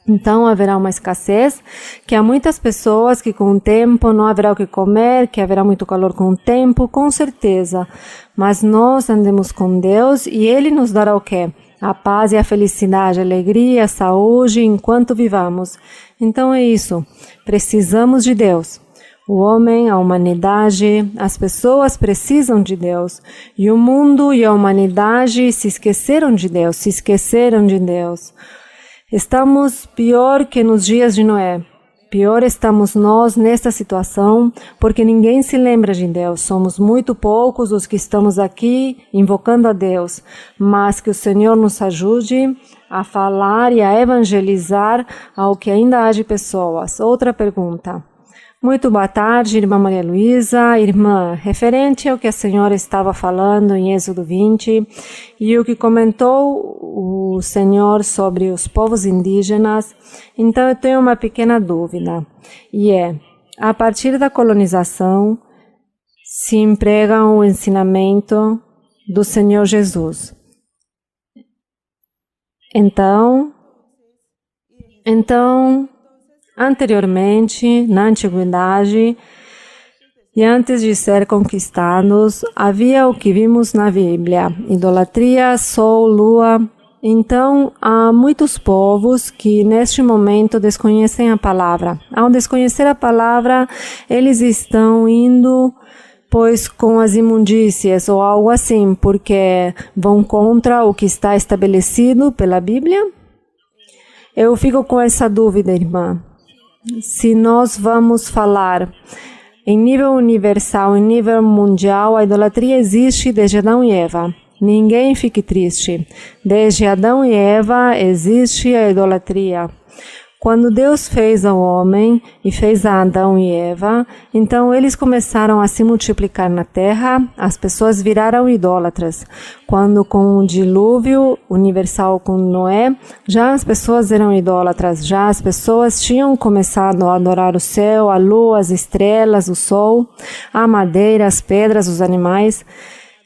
Então haverá uma escassez, que há muitas pessoas que com o tempo não haverá o que comer, que haverá muito calor com o tempo, com certeza. Mas nós andemos com Deus e Ele nos dará o quê? A paz e a felicidade, a alegria, a saúde, enquanto vivamos. Então é isso, precisamos de Deus. O homem, a humanidade, as pessoas precisam de Deus. E o mundo e a humanidade se esqueceram de Deus, se esqueceram de Deus. Estamos pior que nos dias de Noé. Pior estamos nós nesta situação, porque ninguém se lembra de Deus. Somos muito poucos os que estamos aqui invocando a Deus. Mas que o Senhor nos ajude a falar e a evangelizar ao que ainda há de pessoas. Outra pergunta. Muito boa tarde, irmã Maria Luísa. Irmã, referente ao que a senhora estava falando em Êxodo 20 e o que comentou o Senhor sobre os povos indígenas, então eu tenho uma pequena dúvida. E a partir da colonização, se emprega o ensinamento do Senhor Jesus. Então, anteriormente, na antiguidade, e antes de ser conquistados, havia o que vimos na Bíblia, idolatria, sol, lua. Então, há muitos povos que neste momento desconhecem a palavra. Ao desconhecer a palavra, eles estão indo, pois, com as imundícias ou algo assim, porque vão contra o que está estabelecido pela Bíblia. Eu fico com essa dúvida, irmã. Se nós vamos falar em nível universal, em nível mundial, a idolatria existe desde Adão e Eva. Ninguém fique triste. Desde Adão e Eva existe a idolatria. Quando Deus fez ao homem e fez a Adão e Eva, então eles começaram a se multiplicar na terra, as pessoas viraram idólatras. Quando com o dilúvio universal com Noé, já as pessoas eram idólatras, já as pessoas tinham começado a adorar o céu, a lua, as estrelas, o sol, a madeira, as pedras, os animais.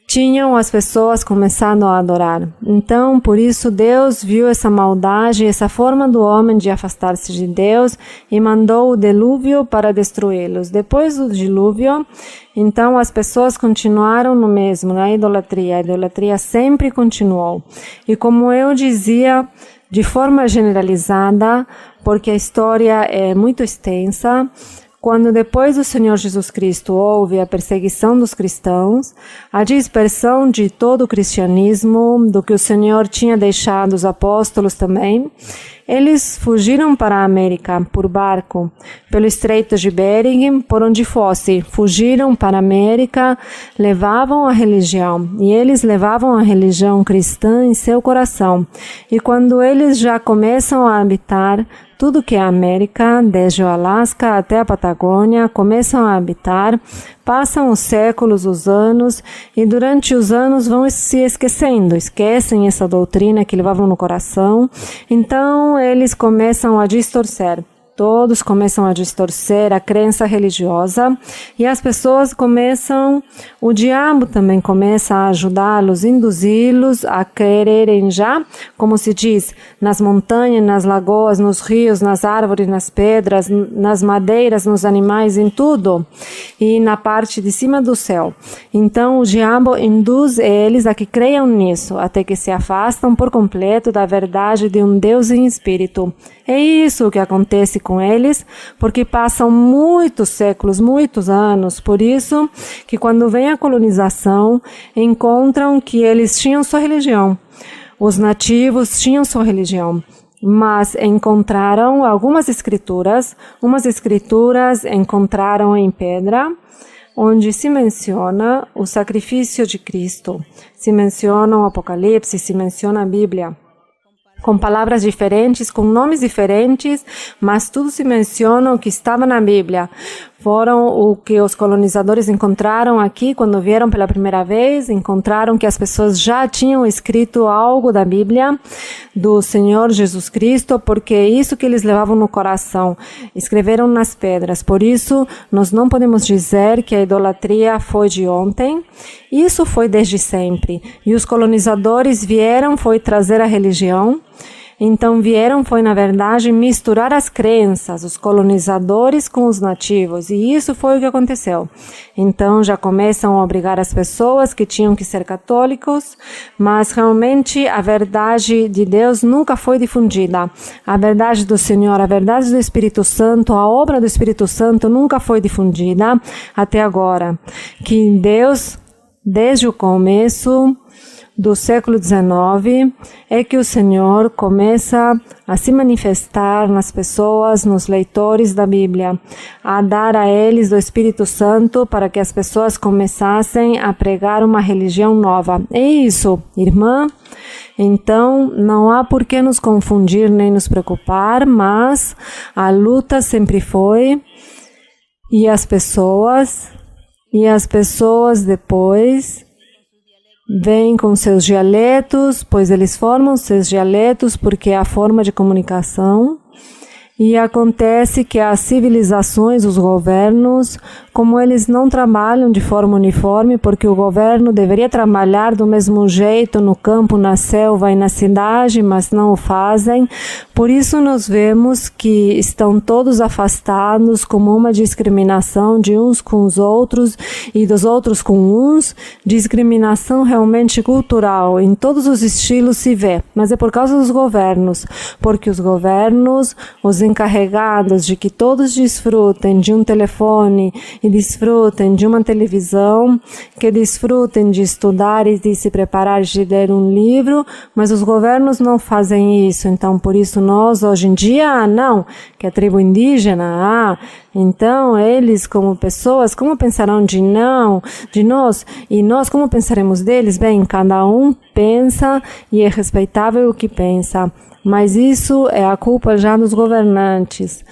tinham as pessoas começando a adorar. Então, por isso, Deus viu essa maldade, essa forma do homem de afastar-se de Deus e mandou o dilúvio para destruí-los. Depois do dilúvio, então as pessoas continuaram no mesmo, na idolatria. A idolatria sempre continuou. E como eu dizia, de forma generalizada, porque a história é muito extensa, quando depois do Senhor Jesus Cristo houve a perseguição dos cristãos, a dispersão de todo o cristianismo, do que o Senhor tinha deixado os apóstolos também, eles fugiram para a América por barco, pelo Estreito de Bering, por onde fosse. Fugiram para a América, levavam a religião, e eles levavam a religião cristã em seu coração. E quando eles já começam a habitar tudo que é a América, desde o Alasca até a Patagônia, começam a habitar, passam os séculos, os anos, e durante os anos vão se esquecendo, esquecem essa doutrina que levavam no coração, então eles começam a distorcer. Todos começam a distorcer a crença religiosa e as pessoas começam, o diabo também começa a ajudá-los, induzi-los a quererem já, como se diz, nas montanhas, nas lagoas, nos rios, nas árvores, nas pedras, nas madeiras, nos animais, em tudo, e na parte de cima do céu. Então o diabo induz eles a que creiam nisso, até que se afastam por completo da verdade de um Deus em espírito. É isso que acontece com eles, porque passam muitos séculos, muitos anos. Por isso que quando vem a colonização, encontram que eles tinham sua religião. Os nativos tinham sua religião, mas encontraram algumas escrituras. Umas escrituras encontraram em pedra, onde se menciona o sacrifício de Cristo, se menciona o Apocalipse, se menciona a Bíblia, com palavras diferentes, com nomes diferentes, mas tudo se menciona o que estava na Bíblia. Foram o que os colonizadores encontraram aqui quando vieram pela primeira vez, encontraram que as pessoas já tinham escrito algo da Bíblia, do Senhor Jesus Cristo, porque é isso que eles levavam no coração, escreveram nas pedras. Por isso, nós não podemos dizer que a idolatria foi de ontem, isso foi desde sempre. E os colonizadores vieram, foi trazer a religião. Então vieram, foi na verdade, misturar as crenças, os colonizadores com os nativos, e isso foi o que aconteceu. Então já começam a obrigar as pessoas que tinham que ser católicos, mas realmente a verdade de Deus nunca foi difundida. A verdade do Senhor, a verdade do Espírito Santo, a obra do Espírito Santo nunca foi difundida até agora. Que Deus, desde o começo do século XIX, é que o Senhor começa a se manifestar nas pessoas, nos leitores da Bíblia, a dar a eles do Espírito Santo para que as pessoas começassem a pregar uma religião nova. É isso, irmã. Então, não há por que nos confundir nem nos preocupar, mas a luta sempre foi, e as pessoas depois vêm com seus dialetos, pois eles formam seus dialetos porque é a forma de comunicação. E acontece que as civilizações, os governos, como eles não trabalham de forma uniforme, porque o governo deveria trabalhar do mesmo jeito no campo, na selva e na cidade, mas não o fazem. Por isso nós vemos que estão todos afastados, como uma discriminação de uns com os outros e dos outros com uns, discriminação realmente cultural, em todos os estilos se vê, mas é por causa dos governos, porque os governos, os encarregados de que todos desfrutem de um telefone e desfrutem de uma televisão, que desfrutem de estudar e de se preparar de ler um livro, mas os governos não fazem isso. Então, por isso nós, hoje em dia, não, que a tribo indígena, então eles como pessoas, como pensarão de nós, e nós como pensaremos deles? Bem, cada um pensa e é respeitável o que pensa. Mas isso é a culpa já dos governantes.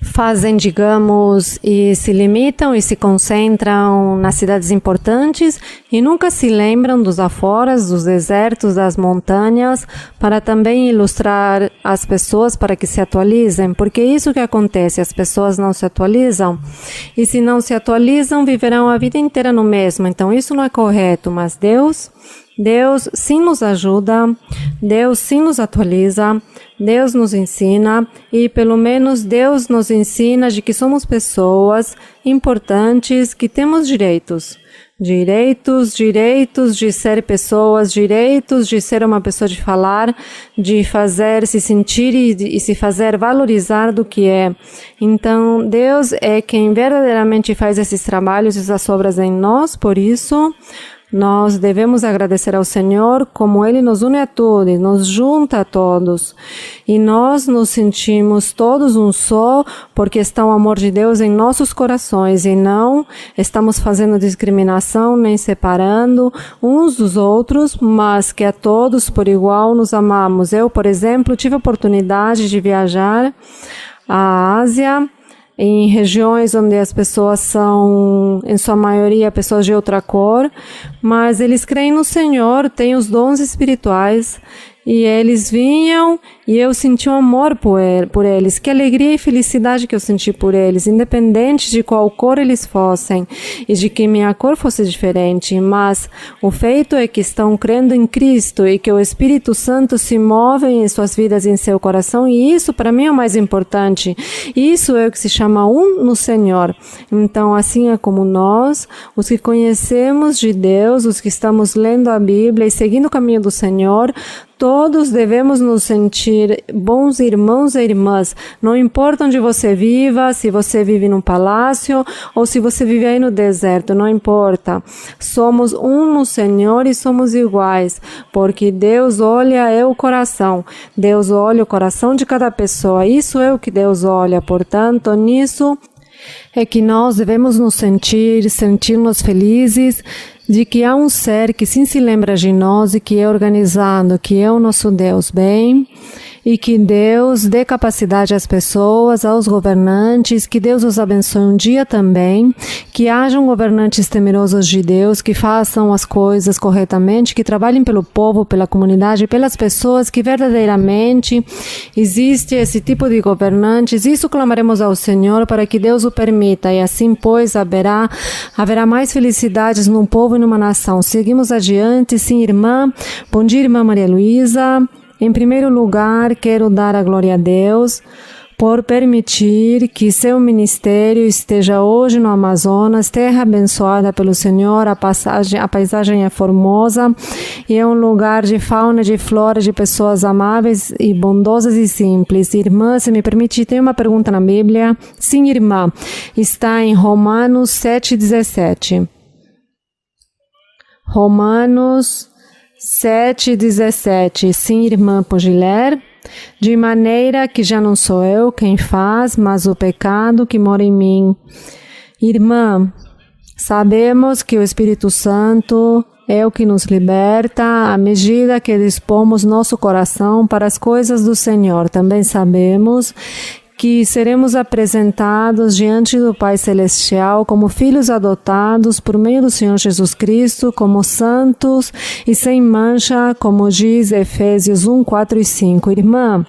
fazem, digamos, e se limitam e se concentram nas cidades importantes e nunca se lembram dos aforas, dos desertos, das montanhas, para também ilustrar as pessoas para que se atualizem, porque é isso que acontece, as pessoas não se atualizam e se não se atualizam viverão a vida inteira no mesmo, então isso não é correto, mas Deus sim nos ajuda, Deus sim nos atualiza, Deus nos ensina e pelo menos Deus nos ensina de que somos pessoas importantes, que temos direitos de ser pessoas, direitos de ser uma pessoa, de falar, de fazer, se sentir e se fazer valorizar do que é. Então Deus é quem verdadeiramente faz esses trabalhos, essas obras em nós, por isso nós devemos agradecer ao Senhor como Ele nos une a todos, nos junta a todos. E nós nos sentimos todos um só, porque está o amor de Deus em nossos corações e não estamos fazendo discriminação, nem separando uns dos outros, mas que a todos por igual nos amamos. Eu, por exemplo, tive a oportunidade de viajar à Ásia, em regiões onde as pessoas são, em sua maioria, pessoas de outra cor, mas eles creem no Senhor, têm os dons espirituais, e eles vinham e eu senti um amor por eles. Que alegria e felicidade que eu senti por eles, independente de qual cor eles fossem e de que minha cor fosse diferente. Mas o feito é que estão crendo em Cristo e que o Espírito Santo se move em suas vidas e em seu coração. E isso para mim é o mais importante. Isso é o que se chama um no Senhor. Então assim é como nós, os que conhecemos de Deus, os que estamos lendo a Bíblia e seguindo o caminho do Senhor, todos devemos nos sentir bons irmãos e irmãs. Não importa onde você viva, se você vive num palácio ou se você vive aí no deserto, não importa. Somos um no Senhor e somos iguais, porque Deus olha o coração. Deus olha o coração de cada pessoa. Isso é o que Deus olha. Portanto, nisso é que nós devemos nos sentir-nos felizes de que há um ser que sim se lembra de nós e que é organizado, que é o nosso Deus, bem? E que Deus dê capacidade às pessoas, aos governantes, que Deus os abençoe um dia também, que hajam governantes temerosos de Deus, que façam as coisas corretamente, que trabalhem pelo povo, pela comunidade, pelas pessoas, que verdadeiramente existe esse tipo de governantes. Isso clamaremos ao Senhor para que Deus o permita e assim, pois, haverá mais felicidades num povo e numa nação. Seguimos adiante, sim, irmã. Bom dia, irmã Maria Luísa. Em primeiro lugar, quero dar a glória a Deus por permitir que seu ministério esteja hoje no Amazonas, terra abençoada pelo Senhor. A paisagem é formosa e é um lugar de fauna, de flora, de pessoas amáveis e bondosas e simples. Irmã, se me permite, tem uma pergunta na Bíblia? Sim, irmã. Está em Romanos 7:17. Romanos 7:17. Sim, irmã, pode ler? De maneira que já não sou eu quem faz, mas o pecado que mora em mim. Irmã, sabemos que o Espírito Santo é o que nos liberta à medida que dispomos nosso coração para as coisas do Senhor. Também sabemos que seremos apresentados diante do Pai Celestial como filhos adotados por meio do Senhor Jesus Cristo, como santos e sem mancha, como diz Efésios 1, 4 e 5. Irmã,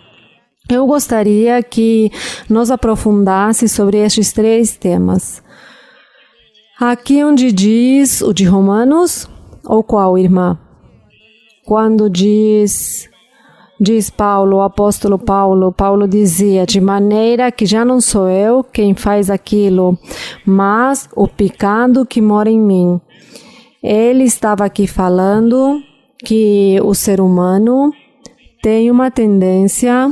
eu gostaria que nos aprofundasse sobre estes três temas. Aqui onde diz o de Romanos, ou qual, irmã? Quando diz Paulo, o apóstolo Paulo dizia, de maneira que já não sou eu quem faz aquilo, mas o pecado que mora em mim. Ele estava aqui falando que o ser humano tem uma tendência,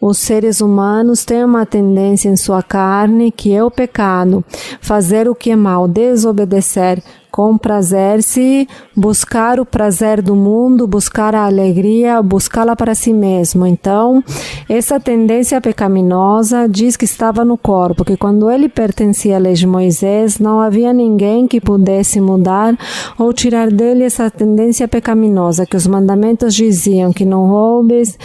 os seres humanos têm uma tendência em sua carne, que é o pecado, fazer o que é mal, desobedecer, comprazer-se, buscar o prazer do mundo, buscar a alegria, buscá-la para si mesmo. Então, essa tendência pecaminosa diz que estava no corpo, que quando ele pertencia à lei de Moisés, não havia ninguém que pudesse mudar ou tirar dele essa tendência pecaminosa, que os mandamentos diziam que não roubes,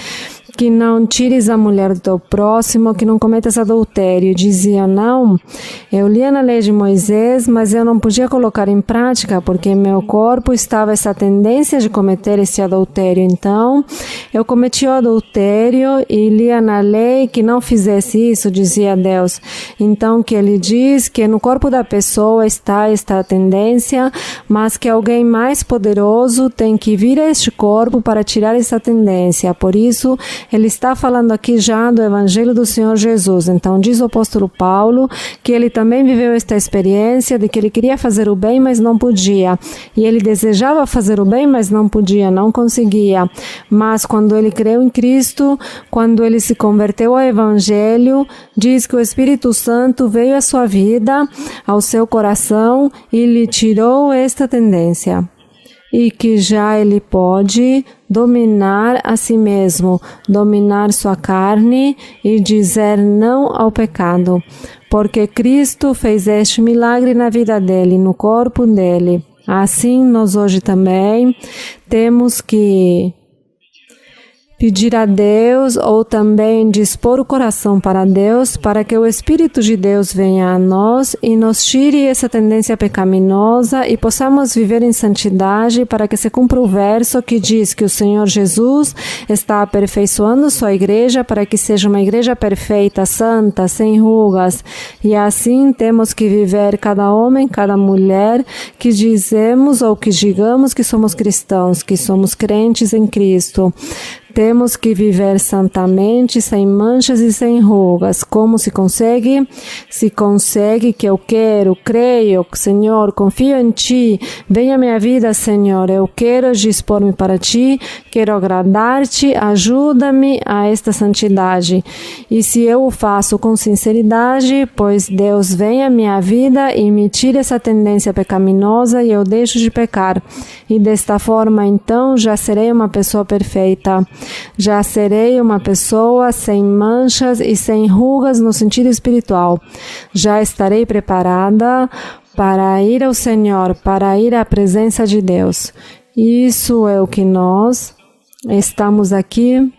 que não tires a mulher do teu próximo, que não cometas adultério. Dizia, não, eu lia na lei de Moisés, mas eu não podia colocar em prática, porque em meu corpo estava essa tendência de cometer esse adultério. Então, eu cometi o adultério e lia na lei que não fizesse isso, dizia Deus. Então, que ele diz que no corpo da pessoa está esta tendência, mas que alguém mais poderoso tem que vir a este corpo para tirar essa tendência. Por isso, ele está falando aqui já do Evangelho do Senhor Jesus. Então, diz o apóstolo Paulo que ele também viveu esta experiência de que ele queria fazer o bem, mas não podia. E ele desejava fazer o bem, mas não podia, não conseguia. Mas quando ele creu em Cristo, quando ele se converteu ao Evangelho, diz que o Espírito Santo veio à sua vida, ao seu coração e lhe tirou esta tendência. E que já ele pode dominar a si mesmo, dominar sua carne e dizer não ao pecado, porque Cristo fez este milagre na vida dele, no corpo dele. Assim, nós hoje também temos que pedir a Deus ou também dispor o coração para Deus, para que o Espírito de Deus venha a nós e nos tire essa tendência pecaminosa e possamos viver em santidade, para que se cumpra o verso que diz que o Senhor Jesus está aperfeiçoando sua igreja para que seja uma igreja perfeita, santa, sem rugas. E assim temos que viver cada homem, cada mulher que dizemos ou que digamos que somos cristãos, que somos crentes em Cristo. Temos que viver santamente, sem manchas e sem rugas. Como se consegue? Se consegue que eu quero, creio, Senhor, confio em Ti, venha à minha vida, Senhor, eu quero dispor-me para Ti, quero agradar-Te, ajuda-me a esta santidade. E se eu o faço com sinceridade, pois Deus vem à minha vida e me tira essa tendência pecaminosa e eu deixo de pecar. E desta forma, então, já serei uma pessoa perfeita. Já serei uma pessoa sem manchas e sem rugas no sentido espiritual. Já estarei preparada para ir ao Senhor, para ir à presença de Deus. Isso é o que nós estamos aqui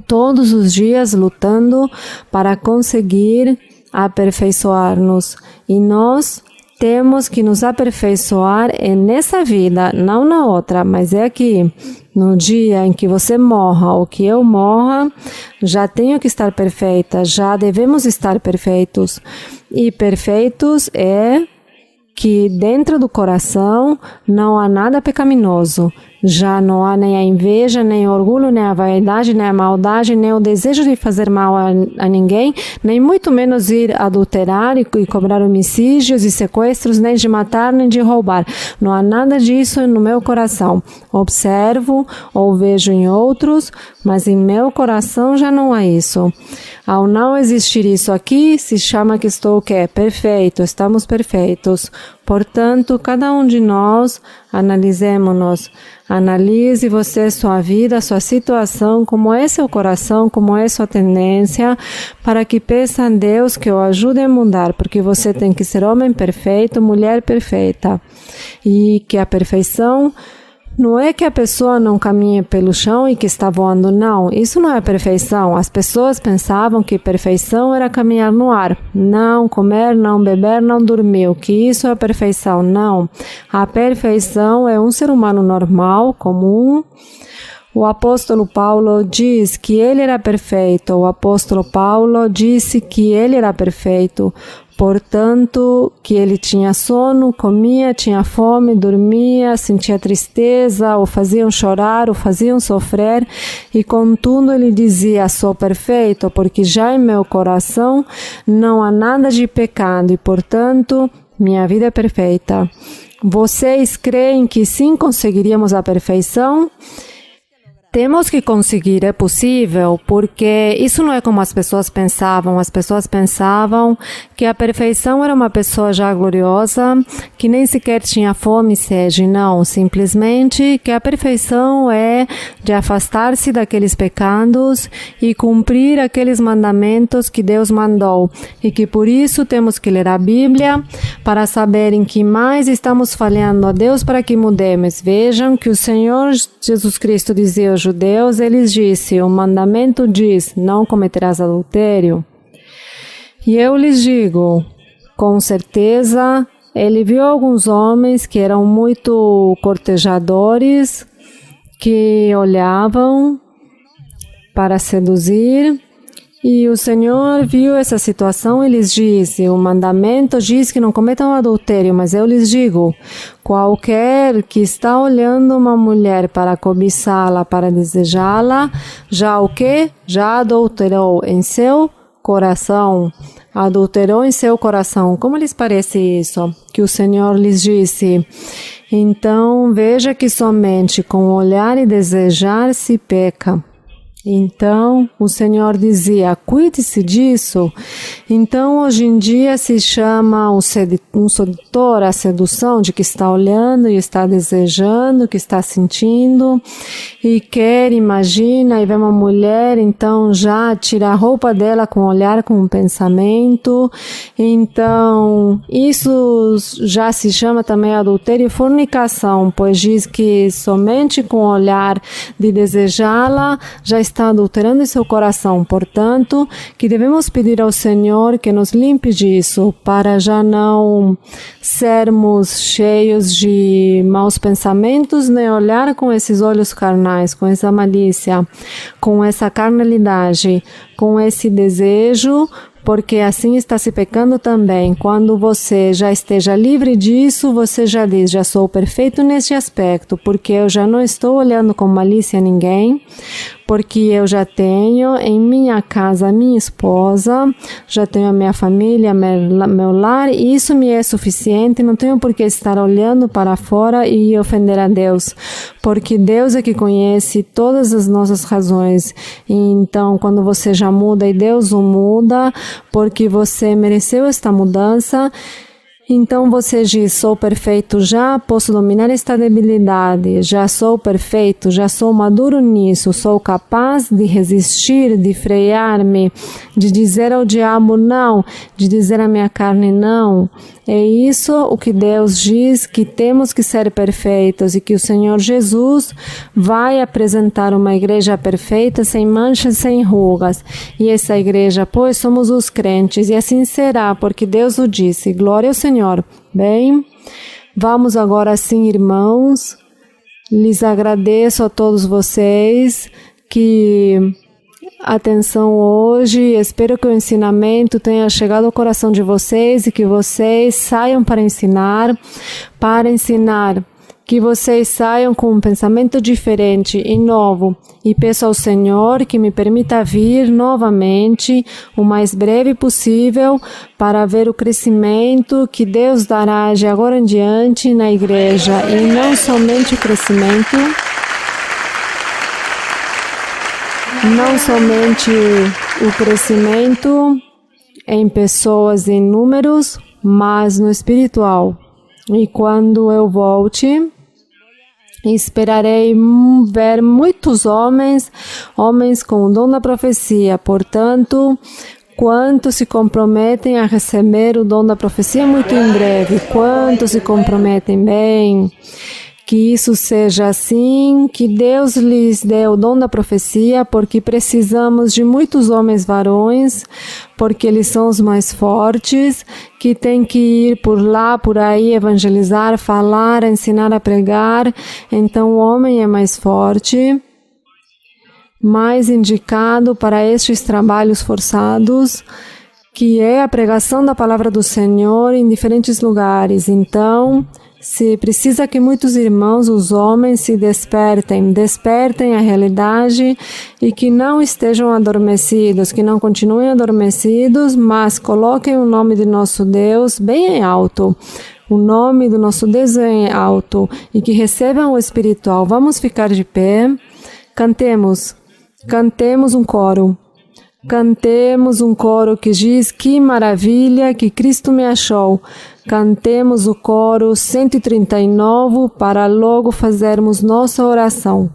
todos os dias lutando para conseguir aperfeiçoar-nos. E nós temos que nos aperfeiçoar nessa vida, não na outra, mas é aqui. No dia em que você morra ou que eu morra, já tenho que estar perfeita, já devemos estar perfeitos. E perfeitos é que dentro do coração não há nada pecaminoso. Já não há nem a inveja, nem o orgulho, nem a vaidade, nem a maldade, nem o desejo de fazer mal a ninguém, nem muito menos ir adulterar e cobrar homicídios e sequestros, nem de matar, nem de roubar. Não há nada disso no meu coração. Observo ou vejo em outros, mas em meu coração já não há isso. Ao não existir isso aqui, se chama que estou o quê? Perfeito, estamos perfeitos. Portanto, cada um de nós, analisemos-nos. Analise você sua vida, sua situação, como é seu coração, como é sua tendência, para que peça a Deus que o ajude a mudar, porque você tem que ser homem perfeito, mulher perfeita. E que a perfeição não é que a pessoa não caminhe pelo chão e que está voando, não. Isso não é perfeição. As pessoas pensavam que perfeição era caminhar no ar. Não comer, não beber, não dormir. Que isso é perfeição. Não. A perfeição é um ser humano normal, comum. O apóstolo Paulo diz que ele era perfeito. O apóstolo Paulo disse que ele era perfeito. Portanto, que ele tinha sono, comia, tinha fome, dormia, sentia tristeza, o faziam chorar, o faziam sofrer, e contudo ele dizia, sou perfeito, porque já em meu coração não há nada de pecado, e portanto, minha vida é perfeita. Vocês creem que sim conseguiríamos a perfeição? Temos que conseguir, é possível, porque isso não é como as pessoas pensavam. As pessoas pensavam que a perfeição era uma pessoa já gloriosa, que nem sequer tinha fome e sede. Não, simplesmente que a perfeição é de afastar-se daqueles pecados e cumprir aqueles mandamentos que Deus mandou. E que por isso temos que ler a Bíblia para saber em que mais estamos falhando a Deus para que mudemos. Vejam que o Senhor Jesus Cristo dizia judeus, ele disse: o mandamento diz, não cometerás adultério. E eu lhes digo, com certeza, ele viu alguns homens que eram muito cortejadores, que olhavam para seduzir, e o Senhor viu essa situação e lhes disse: o mandamento diz que não cometam adultério, mas eu lhes digo, qualquer que está olhando uma mulher para cobiçá-la, para desejá-la, já o quê? Já adulterou em seu coração. Adulterou em seu coração. Como lhes parece isso? Que o Senhor lhes disse: então veja que somente com olhar e desejar se peca. Então, o Senhor dizia, cuide-se disso. Então, hoje em dia se chama um sedutor, a sedução de que está olhando e está desejando, que está sentindo e quer, imagina, e vê uma mulher, então já tira a roupa dela com o olhar, com o pensamento. Então, isso já se chama também adultério e fornicação, pois diz que somente com o olhar de desejá-la já está adulterando em seu coração. Portanto, que devemos pedir ao Senhor que nos limpe disso, para já não sermos cheios de maus pensamentos, nem olhar com esses olhos carnais, com essa malícia, com essa carnalidade, com esse desejo, porque assim está se pecando também. Quando você já esteja livre disso, você já diz, já sou perfeito neste aspecto, porque eu já não estou olhando com malícia a ninguém, porque eu já tenho em minha casa a minha esposa, já tenho a minha família, meu lar, e isso me é suficiente, não tenho por que estar olhando para fora e ofender a Deus, porque Deus é que conhece todas as nossas razões. E então, quando você já muda e Deus o muda, porque você mereceu esta mudança, então você diz, sou perfeito já, posso dominar esta debilidade, já sou perfeito, já sou maduro nisso, sou capaz de resistir, de frear-me, de dizer ao diabo não, de dizer à minha carne não. É isso o que Deus diz, que temos que ser perfeitos e que o Senhor Jesus vai apresentar uma igreja perfeita, sem manchas, sem rugas. E essa igreja, pois, somos os crentes, e assim será, porque Deus o disse. Glória ao Senhor. Bem, vamos agora sim, irmãos. Lhes agradeço a todos vocês que atenção hoje, espero que o ensinamento tenha chegado ao coração de vocês e que vocês saiam para ensinar, que vocês saiam com um pensamento diferente e novo. E peço ao Senhor que me permita vir novamente o mais breve possível para ver o crescimento que Deus dará de agora em diante na igreja, e não somente o crescimento, em pessoas e em números, mas no espiritual. E quando eu volte, esperarei ver muitos homens com o dom da profecia. Portanto, quantos se comprometem a receber o dom da profecia muito em breve? Quantos se comprometem bem? Que isso seja assim, que Deus lhes dê o dom da profecia, porque precisamos de muitos homens varões, porque eles são os mais fortes, que tem que ir por lá, por aí, evangelizar, falar, ensinar a pregar. Então o homem é mais forte, mais indicado para estes trabalhos forçados, que é a pregação da palavra do Senhor em diferentes lugares. Então, se precisa que muitos irmãos, os homens, se despertem a realidade e que não estejam adormecidos, que não continuem adormecidos, mas coloquem o nome de nosso Deus bem em alto. O nome do nosso Deus em alto, e que recebam o espiritual. Vamos ficar de pé. Cantemos um coro. Cantemos um coro que diz, que maravilha que Cristo me achou. Cantemos o coro 139 para logo fazermos nossa oração.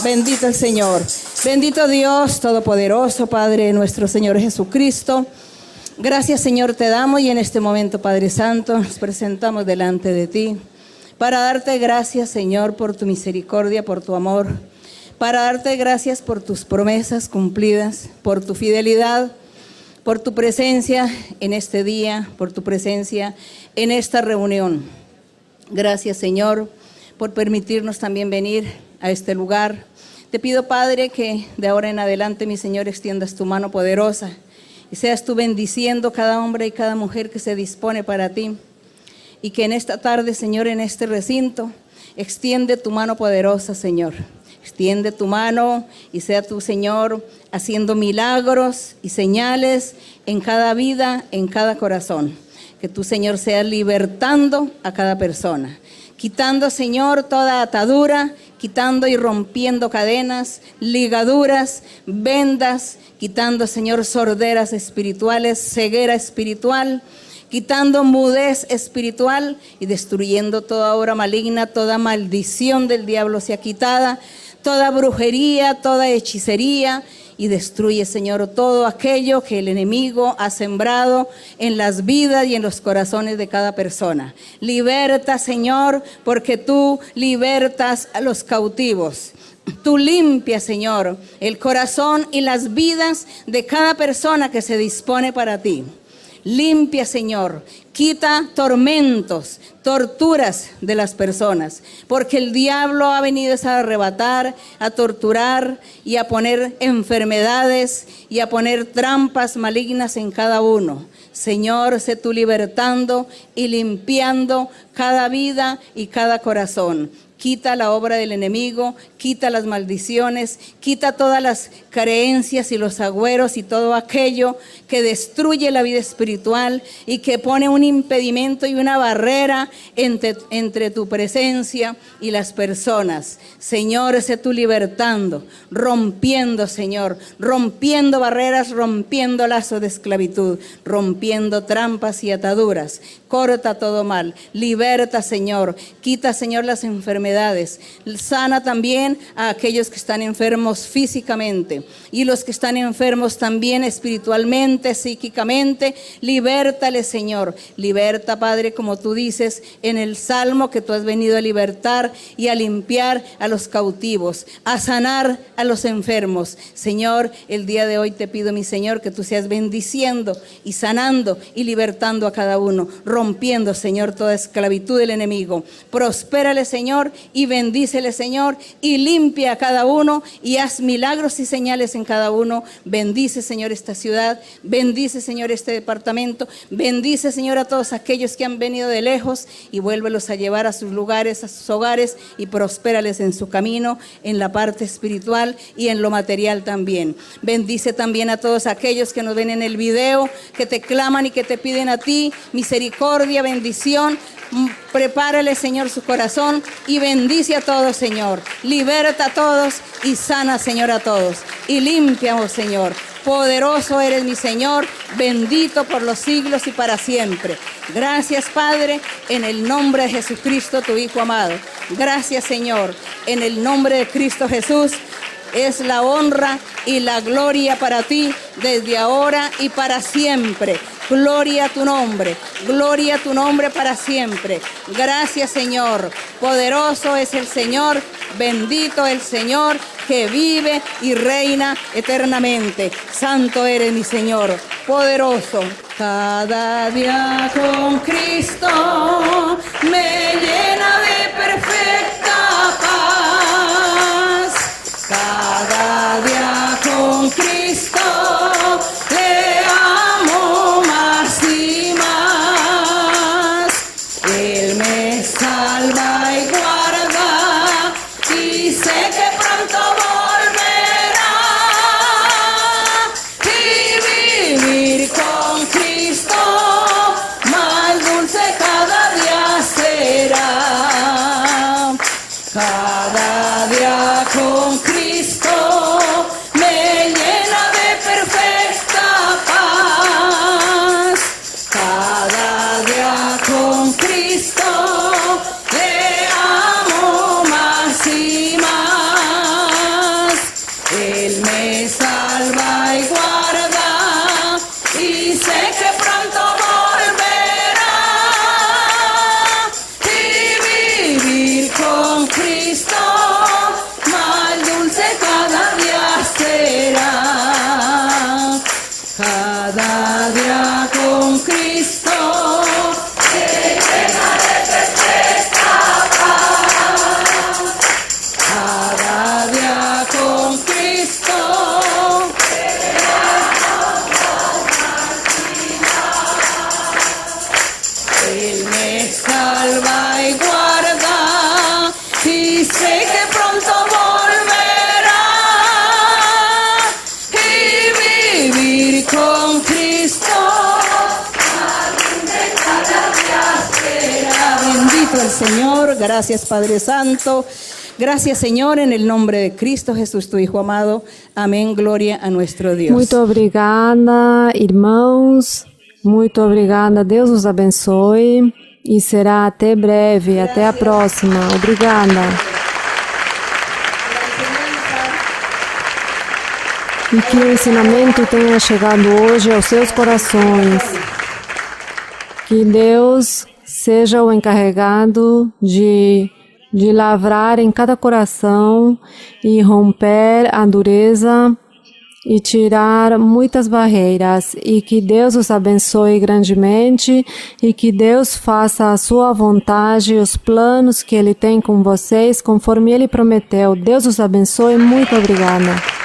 Bendito el Señor. Bendito Dios Todopoderoso, Padre nuestro Señor Jesucristo. Gracias, Señor, te damos y en este momento, Padre Santo, nos presentamos delante de ti para darte gracias, Señor, por tu misericordia, por tu amor, para darte gracias por tus promesas cumplidas, por tu fidelidad, por tu presencia en este día, por tu presencia en esta reunión. Gracias, Señor, por permitirnos también venir a este lugar. Te pido, Padre, que de ahora en adelante, mi Señor, extiendas tu mano poderosa y seas tú bendiciendo cada hombre y cada mujer que se dispone para ti. Y que en esta tarde, Señor, en este recinto, extiende tu mano poderosa, Señor. Extiende tu mano y sea tú, Señor, haciendo milagros y señales en cada vida, en cada corazón. Que tú, Señor, seas libertando a cada persona. Quitando, Señor, toda atadura, quitando y rompiendo cadenas, ligaduras, vendas, quitando, Señor, sorderas espirituales, ceguera espiritual, quitando mudez espiritual y destruyendo toda obra maligna, toda maldición del diablo sea quitada, toda brujería, toda hechicería, y destruye, Señor, todo aquello que el enemigo ha sembrado en las vidas y en los corazones de cada persona. Liberta, Señor, porque tú libertas a los cautivos. Tú limpias, Señor, el corazón y las vidas de cada persona que se dispone para ti. Limpia, Señor, quita tormentos, torturas de las personas, porque el diablo ha venido a arrebatar, a torturar y a poner enfermedades y a poner trampas malignas en cada uno. Señor, sé tú libertando y limpiando cada vida y cada corazón. Quita la obra del enemigo, quita las maldiciones, quita todas las creencias y los agüeros y todo aquello que destruye la vida espiritual y que pone un impedimento y una barrera entre tu presencia y las personas. Señor, sé tú libertando, rompiendo, Señor, rompiendo barreras, rompiendo lazos de esclavitud, rompiendo trampas y ataduras. Corta todo mal, liberta, Señor, quita, Señor, las enfermedades, sana también a aquellos que están enfermos físicamente y los que están enfermos también espiritualmente, psíquicamente. Libértale, Señor, liberta, Padre, como tú dices en el Salmo, que tú has venido a libertar y a limpiar a los cautivos, a sanar a los enfermos. Señor, el día de hoy te pido, mi Señor, que tú seas bendiciendo y sanando y libertando a cada uno, rompiendo, Señor, toda esclavitud del enemigo. Prospérale, Señor, y bendícele, Señor, y limpia a cada uno y haz milagros y señales en cada uno. Bendice, Señor, esta ciudad, bendice, Señor, este departamento, bendice, Señor, a todos aquellos que han venido de lejos y vuélvelos a llevar a sus lugares, a sus hogares, y prospérales en su camino, en la parte espiritual y en lo material también. Bendice también a todos aquellos que nos ven en el video, que te claman y que te piden a ti misericordia, bendición. Prepárale, Señor, su corazón y bendice a todos, Señor. Liberta a todos y sana, Señor, a todos. Y limpia, oh Señor. Poderoso eres, mi Señor, bendito por los siglos y para siempre. Gracias, Padre, en el nombre de Jesucristo, tu Hijo amado. Gracias, Señor, en el nombre de Cristo Jesús. Es la honra y la gloria para ti desde ahora y para siempre. Gloria a tu nombre para siempre. Gracias, Señor. Poderoso es el Señor, bendito el Señor que vive y reina eternamente. Santo eres, mi Señor, poderoso. Cada día con Cristo me llena de perfecta paz. Cada día con Cristo le amo más y más. Él me salva y guarda y sé que pronto volverá. Y vivir con Cristo más dulce cada día será. Cada día con Cristo me llena de perfecta paz. Cada día con Cristo le amo más y más. Señor. Gracias, Padre Santo. Gracias, Señor, en el nombre de Cristo Jesús, tu Hijo amado. Amém. Glória a nuestro Deus. Muito obrigada, irmãos. Muito obrigada. Deus os abençoe. E será até breve. Até a próxima. Obrigada. E que o ensinamento tenha chegado hoje aos seus corações. Que Deus seja o encarregado de lavrar em cada coração e romper a dureza e tirar muitas barreiras. E que Deus os abençoe grandemente e que Deus faça a sua vontade e os planos que Ele tem com vocês, conforme Ele prometeu. Deus os abençoe. Muito obrigada.